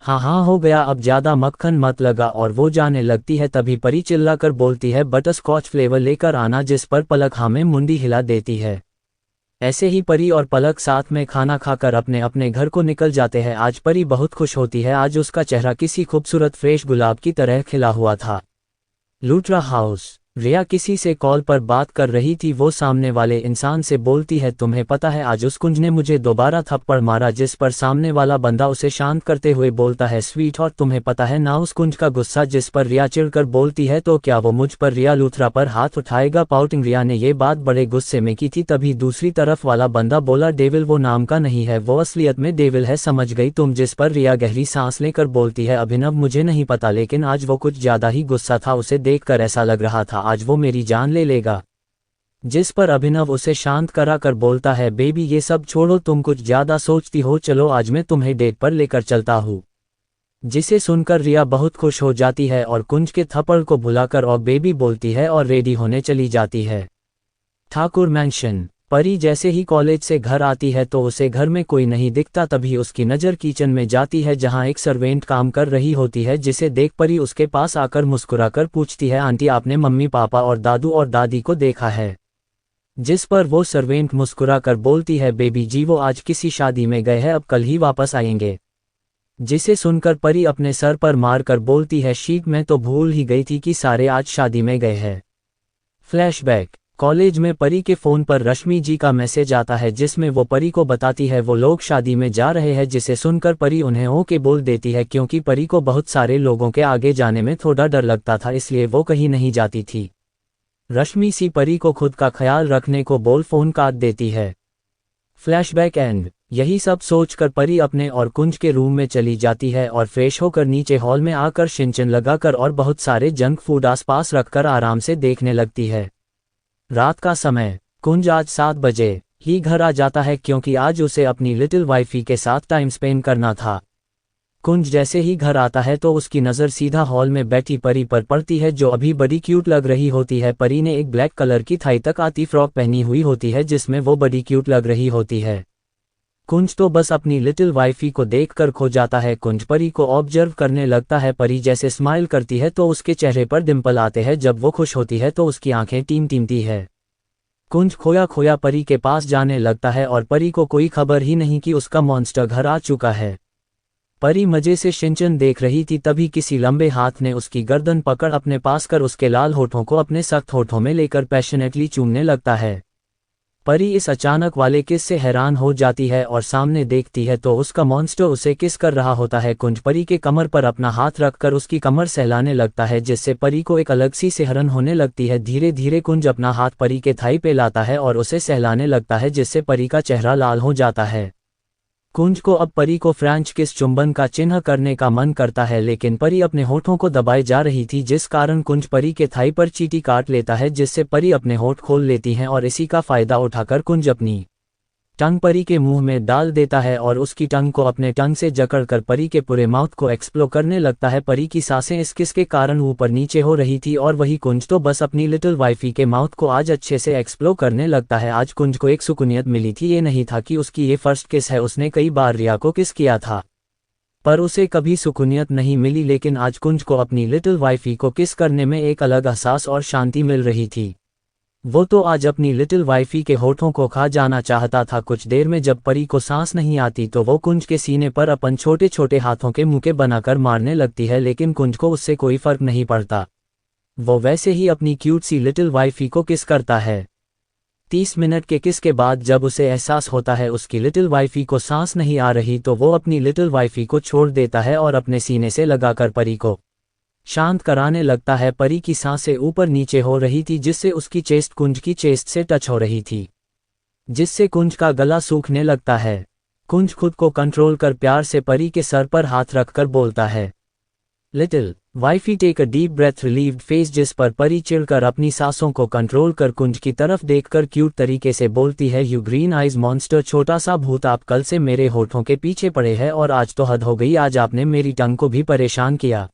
हाँ हाँ हो गया, अब ज्यादा मक्खन मत लगा, और वो जाने लगती है। तभी परी चिल्लाकर बोलती है बटर स्कॉच फ्लेवर लेकर आना, जिस पर पलक हाँ में मुंडी हिला देती है। ऐसे ही परी और पलक साथ में खाना खाकर अपने अपने घर को निकल जाते हैं। आज परी बहुत खुश होती है, आज उसका चेहरा किसी खूबसूरत फ्रेश गुलाब की तरह खिला हुआ था। लूट्रा हाउस। रिया किसी से कॉल पर बात कर रही थी। वो सामने वाले इंसान से बोलती है तुम्हें पता है आज उस कुंज ने मुझे दोबारा थप्पड़ मारा। जिस पर सामने वाला बंदा उसे शांत करते हुए बोलता है स्वीट और तुम्हें पता है ना उस कुंज का गुस्सा। जिस पर रिया चिढ़कर बोलती है तो क्या वो मुझ पर रिया लूथरा पर हाथ उठाएगा। पाउटिंग रिया ने ये बात बड़े गुस्से में की थी। तभी दूसरी तरफ वाला बंदा बोला डेविल वो नाम का नहीं है, वो असलियत में डेविल है, समझ गई तुम। जिस पर रिया गहरी सांस लेकर बोलती है अभिनव मुझे नहीं पता, लेकिन आज वो कुछ ज्यादा ही गुस्सा था, उसे देखकर ऐसा लग रहा था आज वो मेरी जान ले लेगा। जिस पर अभिनव उसे शांत करा कर बोलता है, बेबी ये सब छोड़ो, तुम कुछ ज्यादा सोचती हो, चलो आज मैं तुम्हें डेट पर लेकर चलता हूँ। जिसे सुनकर रिया बहुत खुश हो जाती है और कुंज के थप्पड़ को भुलाकर और बेबी बोलती है और रेडी होने चली जाती है। ठाकुर मैंशन। परी जैसे ही कॉलेज से घर आती है तो उसे घर में कोई नहीं दिखता, तभी उसकी नज़र किचन में जाती है जहां एक सर्वेंट काम कर रही होती है, जिसे देख परी उसके पास आकर मुस्कुराकर पूछती है, आंटी आपने मम्मी पापा और दादू और दादी को देखा है? जिस पर वो सर्वेंट मुस्कुराकर बोलती है, बेबी जी वो आज किसी शादी में गए हैं, अब कल ही वापस आएंगे। जिसे सुनकर परी अपने सर पर मारकर बोलती है, शीट मैं तो भूल ही गई थी कि सारे आज शादी में गए हैं। फ्लैशबैक। कॉलेज में परी के फ़ोन पर रश्मि जी का मैसेज आता है जिसमें वो परी को बताती है वो लोग शादी में जा रहे हैं, जिसे सुनकर परी उन्हें ओके बोल देती है क्योंकि परी को बहुत सारे लोगों के आगे जाने में थोड़ा डर लगता था, इसलिए वो कहीं नहीं जाती थी। रश्मि सी परी को खुद का ख्याल रखने को बोल फ़ोन काट देती है। Flashback and. यही सब सोचकर परी अपने और कुंज के रूम में चली जाती है और फ्रेश होकर नीचे हॉल में आकर शिनचन लगाकर और बहुत सारे जंक फूड आसपास रखकर आराम से देखने लगती है। रात का समय। कुंज आज 7 बजे ही घर आ जाता है क्योंकि आज उसे अपनी लिटिल वाइफी के साथ टाइम स्पेंड करना था। कुंज जैसे ही घर आता है तो उसकी नज़र सीधा हॉल में बैठी परी पर पड़ती है जो अभी बड़ी क्यूट लग रही होती है। परी ने एक ब्लैक कलर की थाई तक आती फ्रॉक पहनी हुई होती है जिसमें वो बड़ी क्यूट लग रही होती है। कुंज तो बस अपनी लिटिल वाइफी को देखकर खो जाता है। कुंज परी को ऑब्जर्व करने लगता है। परी जैसे स्माइल करती है तो उसके चेहरे पर डिंपल आते हैं, जब वो खुश होती है तो उसकी आंखें टीमती है। कुंज खोया खोया परी के पास जाने लगता है और परी को कोई खबर ही नहीं कि उसका मॉन्स्टर घर आ चुका है। परी मजे से शिनचन देख रही थी, तभी किसी लंबे हाथ ने उसकी गर्दन पकड़ अपने पास कर उसके लाल होठों को अपने सख्त होठों में लेकर पैशनेटली चूमने लगता है। परी इस अचानक वाले किस से हैरान हो जाती है और सामने देखती है तो उसका मॉन्स्टर उसे किस कर रहा होता है। कुंज परी के कमर पर अपना हाथ रखकर उसकी कमर सहलाने लगता है जिससे परी को एक अलग सी सिहरन होने लगती है। धीरे धीरे कुंज अपना हाथ परी के थाई पे लाता है और उसे सहलाने लगता है जिससे परी का चेहरा लाल हो जाता है। कुंज को अब परी को फ्रेंच किस चुंबन का चिन्ह करने का मन करता है, लेकिन परी अपने होठों को दबाए जा रही थी जिस कारण कुंज परी के थाई पर चींटी काट लेता है जिससे परी अपने होठ खोल लेती हैं और इसी का फायदा उठाकर कुंज अपनी टंग परी के मुंह में डाल देता है और उसकी टंग को अपने टंग से जकड़कर परी के पूरे माउथ को एक्सप्लोर करने लगता है। परी की सांसें इस किस के कारण ऊपर नीचे हो रही थी और वही कुंज तो बस अपनी लिटिल वाइफी के माउथ को आज अच्छे से एक्सप्लोर करने लगता है। आज कुंज को एक सुकूनियत मिली थी, ये नहीं था कि उसकी ये फर्स्ट किस है, उसने कई बार रिया को किस किया था पर उसे कभी सुकूनियत नहीं मिली, लेकिन आज कुंज को अपनी लिटिल वाइफी को किस करने में एक अलग एहसास और शांति मिल रही थी। वो तो आज अपनी लिटिल वाइफी के होठों को खा जाना चाहता था। कुछ देर में जब परी को सांस नहीं आती तो वो कुंज के सीने पर अपन छोटे छोटे हाथों के मुक्के बनाकर मारने लगती है, लेकिन कुंज को उससे कोई फर्क नहीं पड़ता। वो वैसे ही अपनी क्यूट सी लिटिल वाइफी को किस करता है। 30 मिनट के किस के बाद जब उसे एहसास होता है उसकी लिटिल वाइफी को सांस नहीं आ रही तो वो अपनी लिटिल वाइफी को छोड़ देता है और अपने सीने से लगाकर परी को शांत कराने लगता है। परी की सांसें ऊपर नीचे हो रही थी जिससे उसकी चेस्ट कुंज की चेस्ट से टच हो रही थी, जिससे कुंज का गला सूखने लगता है। कुंज खुद को कंट्रोल कर प्यार से परी के सर पर हाथ रखकर बोलता है, little wifey take a deep breath relieved face, जिस पर परी चिढ़कर अपनी सांसों को कंट्रोल कर कुंज की तरफ देखकर क्यूट तरीके से बोलती है, यू ग्रीन आइज मॉन्स्टर, छोटा सा भूत, आप कल से मेरे होठों के पीछे पड़े हैं और आज तो हद हो गई, आज आपने मेरी टंग को भी परेशान किया।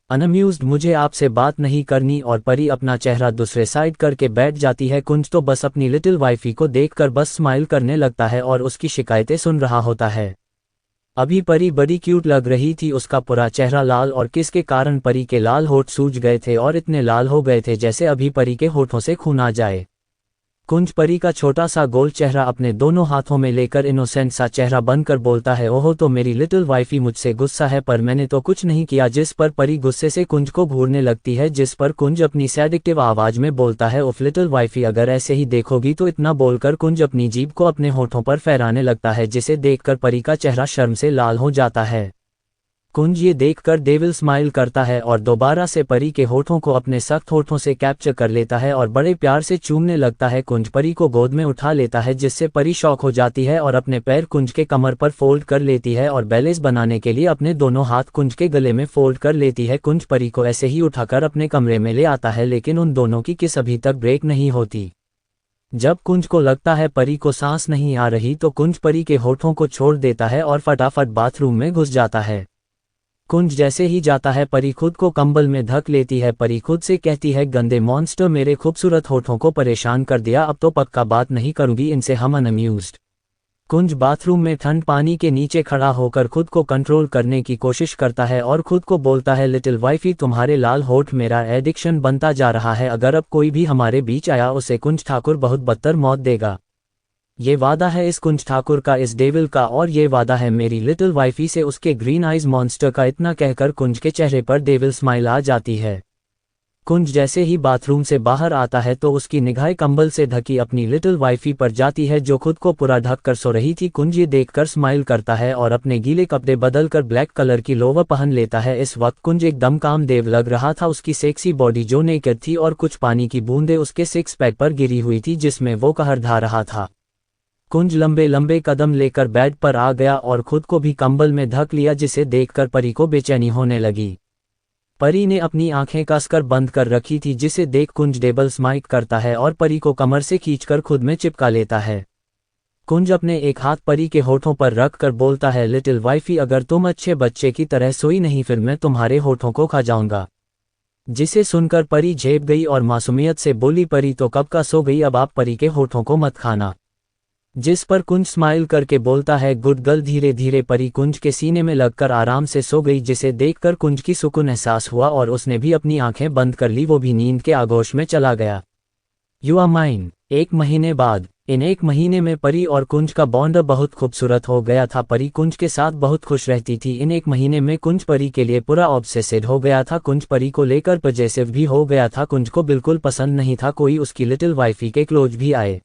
अनअम्यूज्ड, मुझे आपसे बात नहीं करनी, और परी अपना चेहरा दूसरे साइड करके बैठ जाती है। कुंज तो बस अपनी लिटिल वाइफी को देखकर बस स्माइल करने लगता है और उसकी शिकायतें सुन रहा होता है। अभी परी बड़ी क्यूट लग रही थी, उसका पूरा चेहरा लाल और किस के कारण परी के लाल होठ सूज गए थे और इतने लाल हो गए थे जैसे अभी परी के होठों से खून आ जाए। कुंज परी का छोटा सा गोल चेहरा अपने दोनों हाथों में लेकर इनोसेंट सा चेहरा बनकर बोलता है, ओहो तो मेरी लिटिल वाइफी मुझसे गुस्सा है, पर मैंने तो कुछ नहीं किया। जिस पर परी गुस्से से कुंज को घूरने लगती है, जिस पर कुंज अपनी सैडिक्टिव आवाज में बोलता है, उफ लिटिल वाइफी अगर ऐसे ही देखोगी तो। इतना बोलकर कुंज अपनी जीभ को अपने होठों पर फहराने लगता है जिसे देखकर परी का चेहरा शर्म से लाल हो जाता है। कुंज ये देखकर डेविल स्माइल करता है और दोबारा से परी के होठों को अपने सख्त होठों से कैप्चर कर लेता है और बड़े प्यार से चूमने लगता है। कुंज परी को गोद में उठा लेता है जिससे परी शॉक हो जाती है और अपने पैर कुंज के कमर पर फोल्ड कर लेती है और बैलेंस बनाने के लिए अपने दोनों हाथ कुंज के गले में फोल्ड कर लेती है। कुंज परी को ऐसे ही उठाकर अपने कमरे में ले आता है, लेकिन उन दोनों की किस अभी तक ब्रेक नहीं होती। जब कुंज को लगता है परी को सांस नहीं आ रही तो कुंज परी के होठों को छोड़ देता है और फटाफट बाथरूम में घुस जाता है। कुंज जैसे ही जाता है परी खुद को कंबल में ढक लेती है। परी खुद से कहती है, गंदे मॉन्स्टर मेरे खूबसूरत होठों को परेशान कर दिया, अब तो पक्का बात नहीं करूंगी इनसे, हम अनअम्यूज्ड। कुंज बाथरूम में ठंड पानी के नीचे खड़ा होकर खुद को कंट्रोल करने की कोशिश करता है और खुद को बोलता है, लिटिल वाइफी तुम्हारे लाल होठ मेरा एडिक्शन बनता जा रहा है, अगर अब कोई भी हमारे बीच आया उसे कुंज ठाकुर बहुत बदतर मौत देगा। ये वादा है इस कुंज ठाकुर का, इस डेविल का, और ये वादा है मेरी लिटिल वाइफी से, उसके ग्रीन आइज मॉन्स्टर का। इतना कहकर कुंज के चेहरे पर डेविल स्माइल आ जाती है। कुंज जैसे ही बाथरूम से बाहर आता है तो उसकी निगाहें कंबल से ढकी अपनी लिटिल वाइफी पर जाती है जो खुद को पूरा ढक कर सो रही थी। कुंज ये देखकर स्माइल करता है और अपने गीले कपड़े बदलकर ब्लैक कलर की लोवर पहन लेता है। इस वक्त कुंज एकदम कामदेव लग रहा था, उसकी सेक्सी बॉडी जो नेकेड थी और कुछ पानी की बूंदें उसके सिक्स पैक पर गिरी हुई थी जिसमें वो कहर ढा रहा था। कुंज लंबे लंबे कदम लेकर बेड पर आ गया और खुद को भी कंबल में ढक लिया, जिसे देखकर परी को बेचैनी होने लगी। परी ने अपनी आंखें कसकर बंद कर रखी थी जिसे देख कुंज डेबल स्माइल करता है और परी को कमर से खींचकर खुद में चिपका लेता है। कुंज अपने एक हाथ परी के होठों पर रख कर बोलता है, लिटिल वाइफी अगर तुम अच्छे बच्चे की तरह सोई नहीं फिर मैं तुम्हारे होठों को खा जाऊंगा। जिसे सुनकर परी झेप गई और मासूमियत से बोली, परी तो कब का सो गई, अब आप परी के होठों को मत खाना। जिस पर कुंज स्माइल करके बोलता है, गुड गर्ल। धीरे धीरे परी कुंज के सीने में लगकर आराम से सो गई जिसे देखकर कुंज की सुकून एहसास हुआ और उसने भी अपनी आंखें बंद कर ली, वो भी नींद के आगोश में चला गया। You are mine. एक महीने बाद। इन एक महीने में परी और कुंज का बॉन्ड बहुत खूबसूरत हो गया था। परी कुंज के साथ बहुत खुश रहती थी। इन एक महीने में कुंज परी के लिए पूरा ऑब्सेसिव हो गया था। कुंज परी को लेकर पजेसिव भी हो गया था। कुंज को बिल्कुल पसंद नहीं था कोई उसकी लिटिल वाइफी के क्लोज भी आए।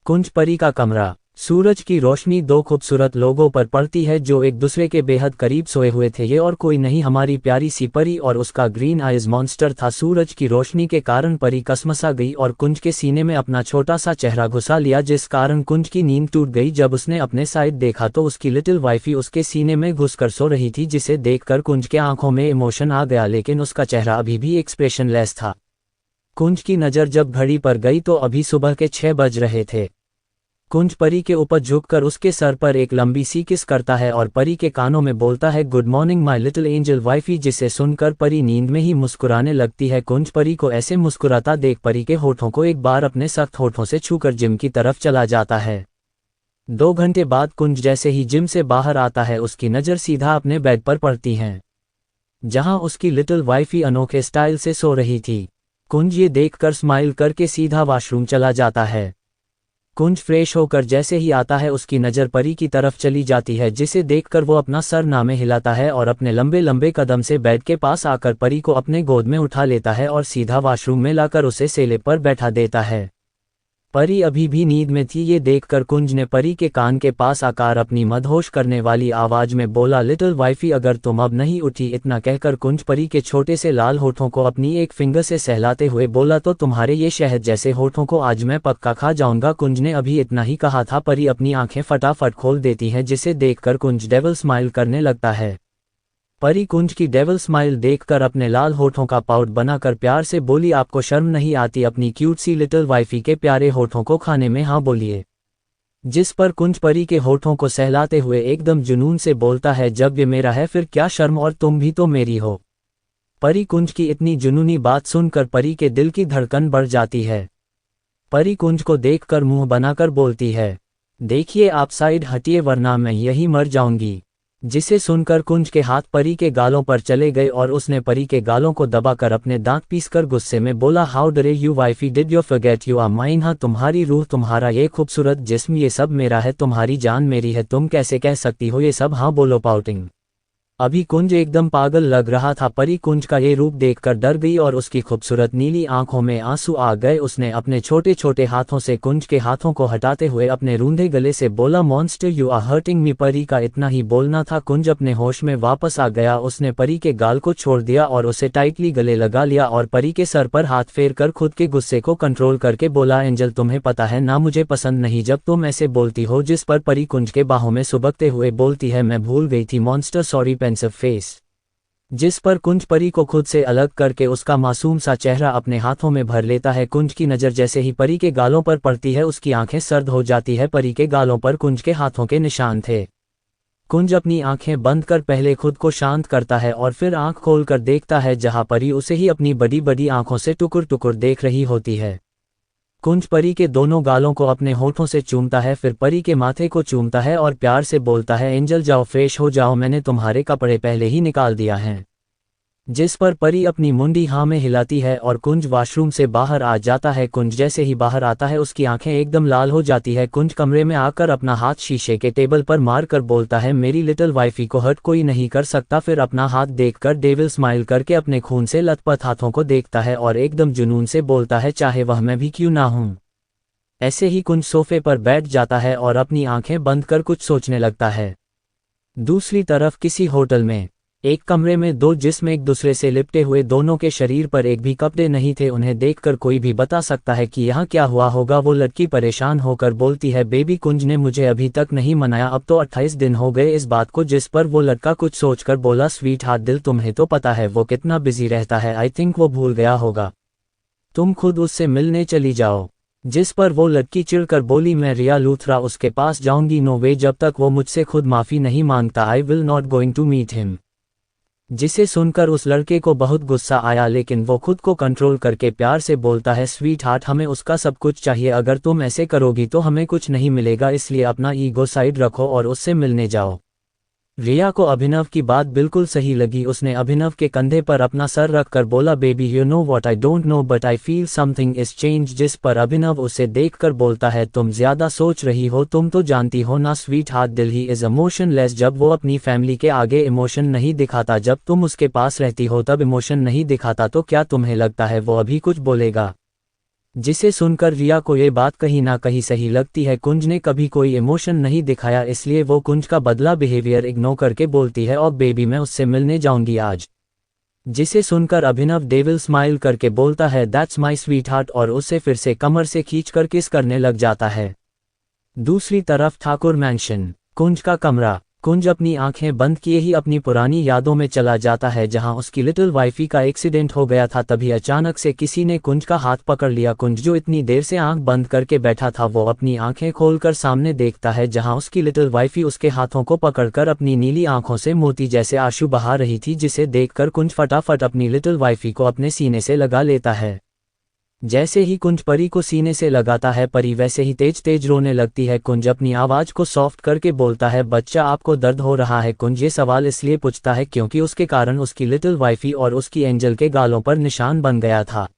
कुंज परी का कमरा। सूरज की रोशनी दो खूबसूरत लोगों पर पड़ती है जो एक दूसरे के बेहद करीब सोए हुए थे। ये और कोई नहीं, हमारी प्यारी सी परी और उसका ग्रीन आइज मॉन्स्टर था। सूरज की रोशनी के कारण परी कसमसा गई और कुंज के सीने में अपना छोटा सा चेहरा घुसा लिया, जिस कारण कुंज की नींद टूट गई। जब उसने अपने साइड देखा तो उसकी लिटिल वाइफी उसके सीने में घुसकर सो रही थी, जिसे देखकर कुंज के आंखों में इमोशन आ गया, लेकिन उसका चेहरा अभी भी एक्सप्रेशनलेस था। कुंज की नज़र जब घड़ी पर गई तो अभी सुबह के 6 बज रहे थे। कुंज परी के ऊपर झुककर उसके सर पर एक लंबी सी किस करता है और परी के कानों में बोलता है, good morning my little angel wifey, जिसे सुनकर परी नींद में ही मुस्कुराने लगती है। कुंज परी को ऐसे मुस्कुराता देख परी के होठों को एक बार अपने सख्त होठों से छूकर जिम की तरफ चला जाता है। 2 घंटे बाद कुंज जैसे ही जिम से बाहर आता है उसकी नज़र सीधा अपने बेड पर पड़ती है जहां उसकी लिटिल वाइफी अनोखे स्टाइल से सो रही थी। कुंज ये देखकर स्माइल करके सीधा वॉशरूम चला जाता है। कुंज फ्रेश होकर जैसे ही आता है उसकी नज़र परी की तरफ चली जाती है, जिसे देखकर वो अपना सर नामे हिलाता है और अपने लंबे लंबे कदम से बेड के पास आकर परी को अपने गोद में उठा लेता है और सीधा वॉशरूम में लाकर उसे सेले पर बैठा देता है। परी अभी भी नींद में थी। ये देखकर कुंज ने परी के कान के पास आकर अपनी मदहोश करने वाली आवाज में बोला, लिटिल वाइफी अगर तुम अब नहीं उठी। इतना कहकर कुंज परी के छोटे से लाल होठों को अपनी एक फिंगर से सहलाते हुए बोला, तो तुम्हारे ये शहद जैसे होठों को आज मैं पक्का खा जाऊंगा। कुंज ने अभी इतना ही कहा था, परी अपनी आंखें फटाफट खोल देती है जिसे देखकर कुंज डेविल स्माइल करने लगता है। परी कुंज की डेविल स्माइल देखकर अपने लाल होठों का पाउट बनाकर प्यार से बोली, आपको शर्म नहीं आती अपनी क्यूट सी लिटिल वाइफी के प्यारे होठों को खाने में? हाँ बोलिए। जिस पर कुंज परी के होठों को सहलाते हुए एकदम जुनून से बोलता है, जब ये मेरा है फिर क्या शर्म, और तुम भी तो मेरी हो। परी कुंज की इतनी जुनूनी बात सुनकर परी के दिल की धड़कन बढ़ जाती है। परी कुंज को देखकर मुंह बनाकर बोलती है, देखिए आप साइड हटिए वरना मैं यही मर जाऊंगी। जिसे सुनकर कुंज के हाथ परी के गालों पर चले गए और उसने परी के गालों को दबाकर अपने दांत पीसकर गुस्से में बोला, how dare you wifey, did you forget you are mine. हाँ, तुम्हारी रूह, तुम्हारा ये खूबसूरत जिस्म, ये सब मेरा है, तुम्हारी जान मेरी है, तुम कैसे कह सकती हो ये सब? हाँ बोलो पाउटिंग। अभी कुंज एकदम पागल लग रहा था। परी कुंज का ये रूप देखकर डर गई और उसकी खूबसूरत नीली आंखों में आंसू आ गए। उसने अपने छोटे छोटे हाथों से कुंज के हाथों को हटाते हुए अपने रूंधे गले से बोला, monster you are hurting me. Pari का इतना ही बोलना था, कुंज अपने होश में वापस आ गया। उसने परी के गाल को छोड़ दिया और उसे टाइटली गले लगा लिया और परी के सर पर हाथ फेर कर खुद के गुस्से को कंट्रोल करके बोला, एंजल तुम्हें पता है ना मुझे पसंद नहीं जब तुम ऐसे बोलती हो। जिस पर परी कुंज के बाहों में सुबकते हुए बोलती है, मैं भूल गई थी मॉन्स्टर, सॉरी पेंसिव फेस। जिस पर कुंज परी को खुद से अलग करके उसका मासूम सा चेहरा अपने हाथों में भर लेता है। कुंज की नज़र जैसे ही परी के गालों पर पड़ती है उसकी आंखें सर्द हो जाती है। परी के गालों पर कुंज के हाथों के निशान थे। कुंज अपनी आंखें बंद कर पहले खुद को शांत करता है और फिर आंख खोलकर देखता है जहां परी उसे ही अपनी बड़ी बड़ी आंखों से टुकुर टुकुर देख रही होती है। कुंज परी के दोनों गालों को अपने होठों से चूमता है, फिर परी के माथे को चूमता है और प्यार से बोलता है, एंजल जाओ फ्रेश हो जाओ, मैंने तुम्हारे कपड़े पहले ही निकाल दिया है। जिस पर परी अपनी मुंडी हाँ में हिलाती है और कुंज वॉशरूम से बाहर आ जाता है। कुंज जैसे ही बाहर आता है उसकी आंखें एकदम लाल हो जाती है। कुंज कमरे में आकर अपना हाथ शीशे के टेबल पर मार कर बोलता है, मेरी लिटिल वाइफी को हर्ट कोई नहीं कर सकता। फिर अपना हाथ देखकर डेविल स्माइल करके अपने खून से लथपथ हाथों को देखता है और एकदम जुनून से बोलता है, चाहे वह मैं भी क्यों ना हूं। ऐसे ही कुंज सोफे पर बैठ जाता है और अपनी आंखें बंद कर कुछ सोचने लगता है। दूसरी तरफ किसी होटल में एक कमरे में दो जिस्म एक दूसरे से लिपटे हुए, दोनों के शरीर पर एक भी कपड़े नहीं थे। उन्हें देखकर कोई भी बता सकता है कि यहाँ क्या हुआ होगा। वो लड़की परेशान होकर बोलती है, बेबी कुंज ने मुझे अभी तक नहीं मनाया, अब तो 28 दिन हो गए इस बात को। जिस पर वो लड़का कुछ सोचकर बोला, स्वीट हार्ट दिल, तुम्हें तो पता है वो कितना बिजी रहता है, आई थिंक वो भूल गया होगा, तुम खुद उससे मिलने चली जाओ। जिस पर वो लड़की चिढ़कर बोली, मैं रिया लूथरा उसके पास जाऊंगी, नो वे, जब तक वो मुझसे खुद माफी नहीं मांगता I will not going to meet him. जिसे सुनकर उस लड़के को बहुत गुस्सा आया, लेकिन वो खुद को कंट्रोल करके प्यार से बोलता है, स्वीट हार्ट हमें उसका सब कुछ चाहिए, अगर तुम ऐसे करोगी तो हमें कुछ नहीं मिलेगा, इसलिए अपना ईगो साइड रखो और उससे मिलने जाओ। रिया को अभिनव की बात बिल्कुल सही लगी। उसने अभिनव के कंधे पर अपना सर रखकर बोला, baby you know what I don't know but I feel something is change. जिस पर अभिनव उसे देखकर बोलता है, तुम ज्यादा सोच रही हो, तुम तो जानती हो ना स्वीट हार्ट दिल ही इज इमोशनलेस। जब वो अपनी फैमिली के आगे इमोशन नहीं दिखाता, जब तुम उसके पास रहती हो तब इमोशन नहीं दिखाता, तो क्या तुम्हें लगता है वो अभी कुछ बोलेगा। जिसे सुनकर रिया को ये बात कहीं ना कहीं सही लगती है। कुंज ने कभी कोई इमोशन नहीं दिखाया, इसलिए वो कुंज का बदला बिहेवियर इग्नोर करके बोलती है, और बेबी मैं उससे मिलने जाऊंगी आज। जिसे सुनकर अभिनव डेविल स्माइल करके बोलता है, दैट्स माई स्वीट हार्ट, और उससे फिर से कमर से खींचकर किस करने लग जाता है। दूसरी तरफ ठाकुर मैंशन, कुंज का कमरा। कुंज अपनी आंखें बंद किए ही अपनी पुरानी यादों में चला जाता है, जहां उसकी लिटिल वाइफी का एक्सीडेंट हो गया था। तभी अचानक से किसी ने कुंज का हाथ पकड़ लिया। कुंज जो इतनी देर से आंख बंद करके बैठा था, वो अपनी आंखें खोलकर सामने देखता है, जहां उसकी लिटिल वाइफी उसके हाथों को पकड़कर अपनी नीली आंखों से मोती जैसे आंसू बहा रही थी। जिसे देखकर कुंज फटाफट अपनी लिटिल वाइफी को अपने सीने से लगा लेता है। जैसे ही कुंज परी को सीने से लगाता है, परी वैसे ही तेज तेज रोने लगती है। कुंज अपनी आवाज को सॉफ्ट करके बोलता है, बच्चा आपको दर्द हो रहा है। कुंज ये सवाल इसलिए पूछता है क्योंकि उसके कारण उसकी लिटिल वाइफी और उसकी एंजल के गालों पर निशान बन गया था।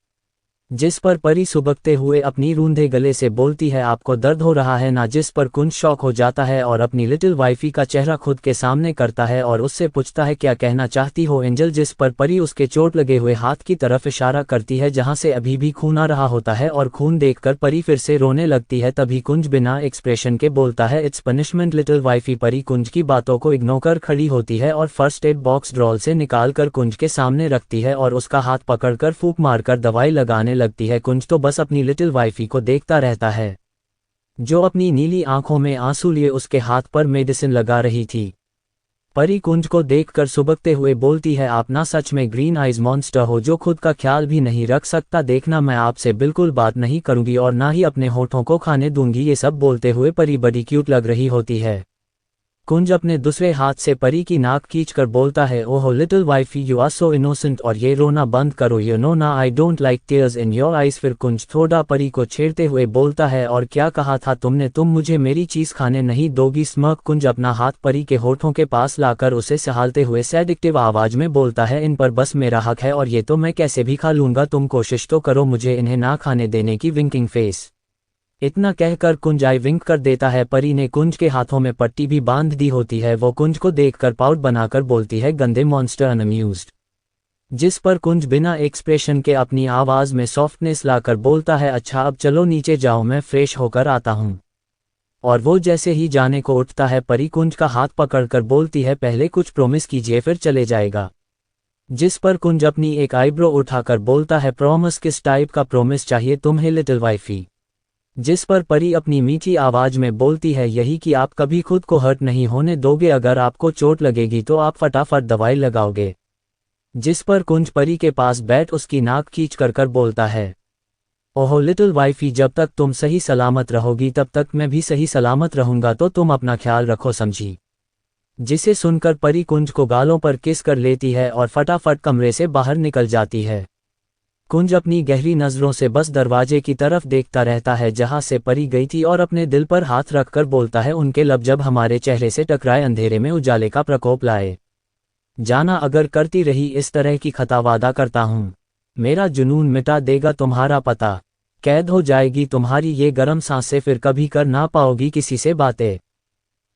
जिस पर परी सुबकते हुए अपनी रूंधे गले से बोलती है, आपको दर्द हो रहा है ना। जिस पर कुंज शॉक हो जाता है और अपनी लिटिल वाइफी का चेहरा खुद के सामने करता है और उससे पूछता है, क्या कहना चाहती हो एंजल। जिस पर परी उसके चोट लगे हुए हाथ की तरफ इशारा करती है, जहां से अभी भी खून आ रहा होता है, और खून देखकर परी फिर से रोने लगती है। तभी कुंज बिना एक्सप्रेशन के बोलता है, इट्स पनिशमेंट लिटिल वाइफी। परी कुंज की बातों को इग्नोर कर खड़ी होती है और फर्स्ट एड बॉक्स ड्रॉल से निकालकर कुंज के सामने रखती है और उसका हाथ पकड़कर फूंक मारकर दवाई लगाने लगती है। कुंज तो बस अपनी लिटिल वाइफी को देखता रहता है, जो अपनी नीली आंखों में आंसू लिए उसके हाथ पर मेडिसिन लगा रही थी। परी कुंज को देखकर सुबकते हुए बोलती है, आप ना सच में ग्रीन आइज मॉन्स्टर हो, जो खुद का ख्याल भी नहीं रख सकता। देखना मैं आपसे बिल्कुल बात नहीं करूंगी और ना ही अपने होठों को खाने दूंगी। ये सब बोलते हुए परी बड़ी क्यूट लग रही होती है। कुंज अपने दूसरे हाथ से परी की नाक खींचकर बोलता है, ओहो little wifey you are so innocent, और ये रोना बंद करो, यू नो ना I don't like tears in your eyes. फिर कुंज थोड़ा परी को छेड़ते हुए बोलता है, और क्या कहा था तुमने, तुम मुझे मेरी चीज खाने नहीं दोगी। स्मर्क। कुंज अपना हाथ परी के होठों के पास लाकर उसे सहलाते हुए सेडिक्टिव आवाज में बोलता है, इन पर बस मेरा हक है और ये तो मैं कैसे भी खा लूंगा, तुम कोशिश तो करो मुझे इन्हें ना खाने देने की। Winking face. इतना कहकर कुंज आई विंक कर देता है। परी ने कुंज के हाथों में पट्टी भी बांध दी होती है। वो कुंज को देखकर पाउट बनाकर बोलती है, गंदे मॉन्स्टर अनअम्यूज्ड। जिस पर कुंज बिना एक्सप्रेशन के अपनी आवाज में सॉफ्टनेस लाकर बोलता है, अच्छा अब चलो नीचे जाओ, मैं फ्रेश होकर आता हूँ। और वो जैसे ही जाने को उठता है, परी कुंज का हाथ पकड़कर बोलती है, पहले कुछ प्रॉमिस कीजिए फिर चले जाएगा। जिस पर कुंज अपनी एक आईब्रो उठाकर बोलता है, प्रॉमिस किस टाइप का प्रॉमिस चाहिए तुम्हें लिटिल वाइफी। जिस पर परी अपनी मीठी आवाज में बोलती है, यही कि आप कभी खुद को हर्ट नहीं होने दोगे, अगर आपको चोट लगेगी तो आप फटाफट दवाई लगाओगे। जिस पर कुंज परी के पास बैठ उसकी नाक खींच कर बोलता है, ओहो लिटिल वाइफी, जब तक तुम सही सलामत रहोगी तब तक मैं भी सही सलामत रहूंगा, तो तुम अपना ख्याल रखो, समझी। जिसे सुनकर परी कुंज को गालों पर किस कर लेती है और फटाफट कमरे से बाहर निकल जाती है। कुंज अपनी गहरी नज़रों से बस दरवाजे की तरफ देखता रहता है जहां से परी गई थी और अपने दिल पर हाथ रखकर बोलता है, उनके लब जब हमारे चेहरे से टकराए अंधेरे में उजाले का प्रकोप लाए। जाना अगर करती रही इस तरह की खता, वादा करता हूं मेरा जुनून मिटा देगा तुम्हारा पता, कैद हो जाएगी तुम्हारी ये गर्म सांसें, फिर कभी कर ना पाओगी किसी से बातें।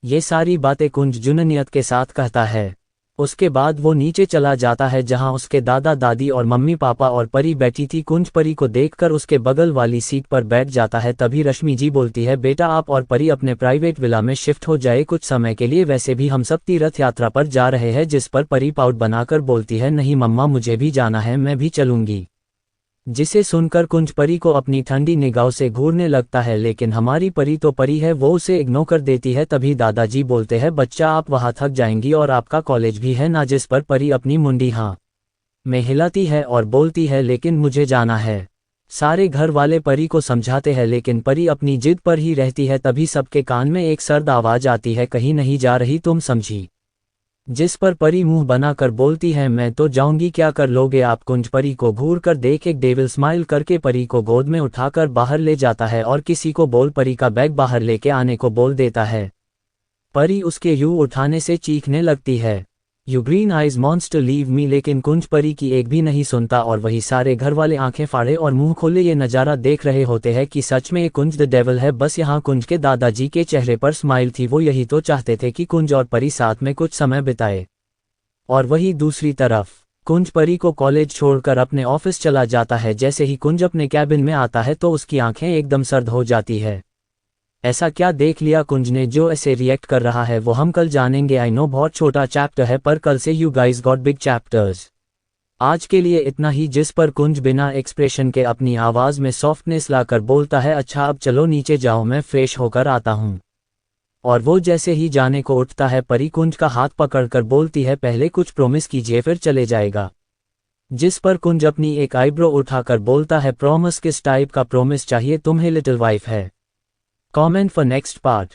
ये सारी बातें कुंज जुनूनियत के साथ कहता है। उसके बाद वो नीचे चला जाता है जहां उसके दादा दादी और मम्मी पापा और परी बैठी थी। कुंज परी को देखकर उसके बगल वाली सीट पर बैठ जाता है। तभी रश्मि जी बोलती है, बेटा आप और परी अपने प्राइवेट विला में शिफ्ट हो जाए कुछ समय के लिए, वैसे भी हम सब तीर्थ यात्रा पर जा रहे हैं। जिस पर परी पाउट बनाकर बोलती है, नहीं मम्मा मुझे भी जाना है, मैं भी चलूंगी। जिसे सुनकर कुंज परी को अपनी ठंडी निगाहों से घूरने लगता है, लेकिन हमारी परी तो परी है, वो उसे इग्नोर कर देती है। तभी दादाजी बोलते हैं, बच्चा आप वहां थक जाएंगी और आपका कॉलेज भी है ना। जिस पर परी अपनी मुंडी हाँ में हिलाती है और बोलती है, लेकिन मुझे जाना है। सारे घर वाले परी को समझाते हैं लेकिन परी अपनी जिद पर ही रहती है। तभी सबके कान में एक सर्द आवाज आती है, कहीं नहीं जा रही तुम, समझी। जिस पर परी मुंह बनाकर बोलती है, मैं तो जाऊंगी, क्या कर लोगे आप। कुंज परी को घूर कर देख एक डेविल स्माइल करके परी को गोद में उठाकर बाहर ले जाता है और किसी को बोल परी का बैग बाहर लेके आने को बोल देता है। परी उसके यूं उठाने से चीखने लगती है, you green eyes monster leave me, लेकिन कुंज परी की एक भी नहीं सुनता और वही सारे घर वाले आंखें फाड़े और मुंह खोले ये नज़ारा देख रहे होते हैं कि सच में ये कुंज द डेविल है। बस यहाँ कुंज के दादाजी के चेहरे पर स्माइल थी, वो यही तो चाहते थे कि कुंज और परी साथ में कुछ समय बिताए। और वही दूसरी तरफ कुंज परी को कॉलेज छोड़कर अपने ऑफिस चला जाता है। जैसे ही कुंज अपने कैबिन में आता है तो उसकी आंखें एकदम सर्द हो जाती है। ऐसा क्या देख लिया कुंज ने जो ऐसे रिएक्ट कर रहा है, वो हम कल जानेंगे। आई नो बहुत छोटा चैप्टर है पर कल से you guys got big chapters. आज के लिए इतना ही। जिस पर कुंज बिना एक्सप्रेशन के अपनी आवाज में सॉफ्टनेस लाकर बोलता है, अच्छा अब चलो नीचे जाओ, मैं फ्रेश होकर आता हूँ। और वो जैसे ही जाने को उठता है, परी कुंज का हाथ पकड़कर बोलती है, पहले कुछ प्रॉमिस कीजिए फिर चले जाएगा। जिस पर कुंज अपनी एक आईब्रो उठाकर बोलता है, प्रॉमिस किस टाइप का प्रॉमिस चाहिए तुम्हें लिटिल वाइफ है। Comment for next part.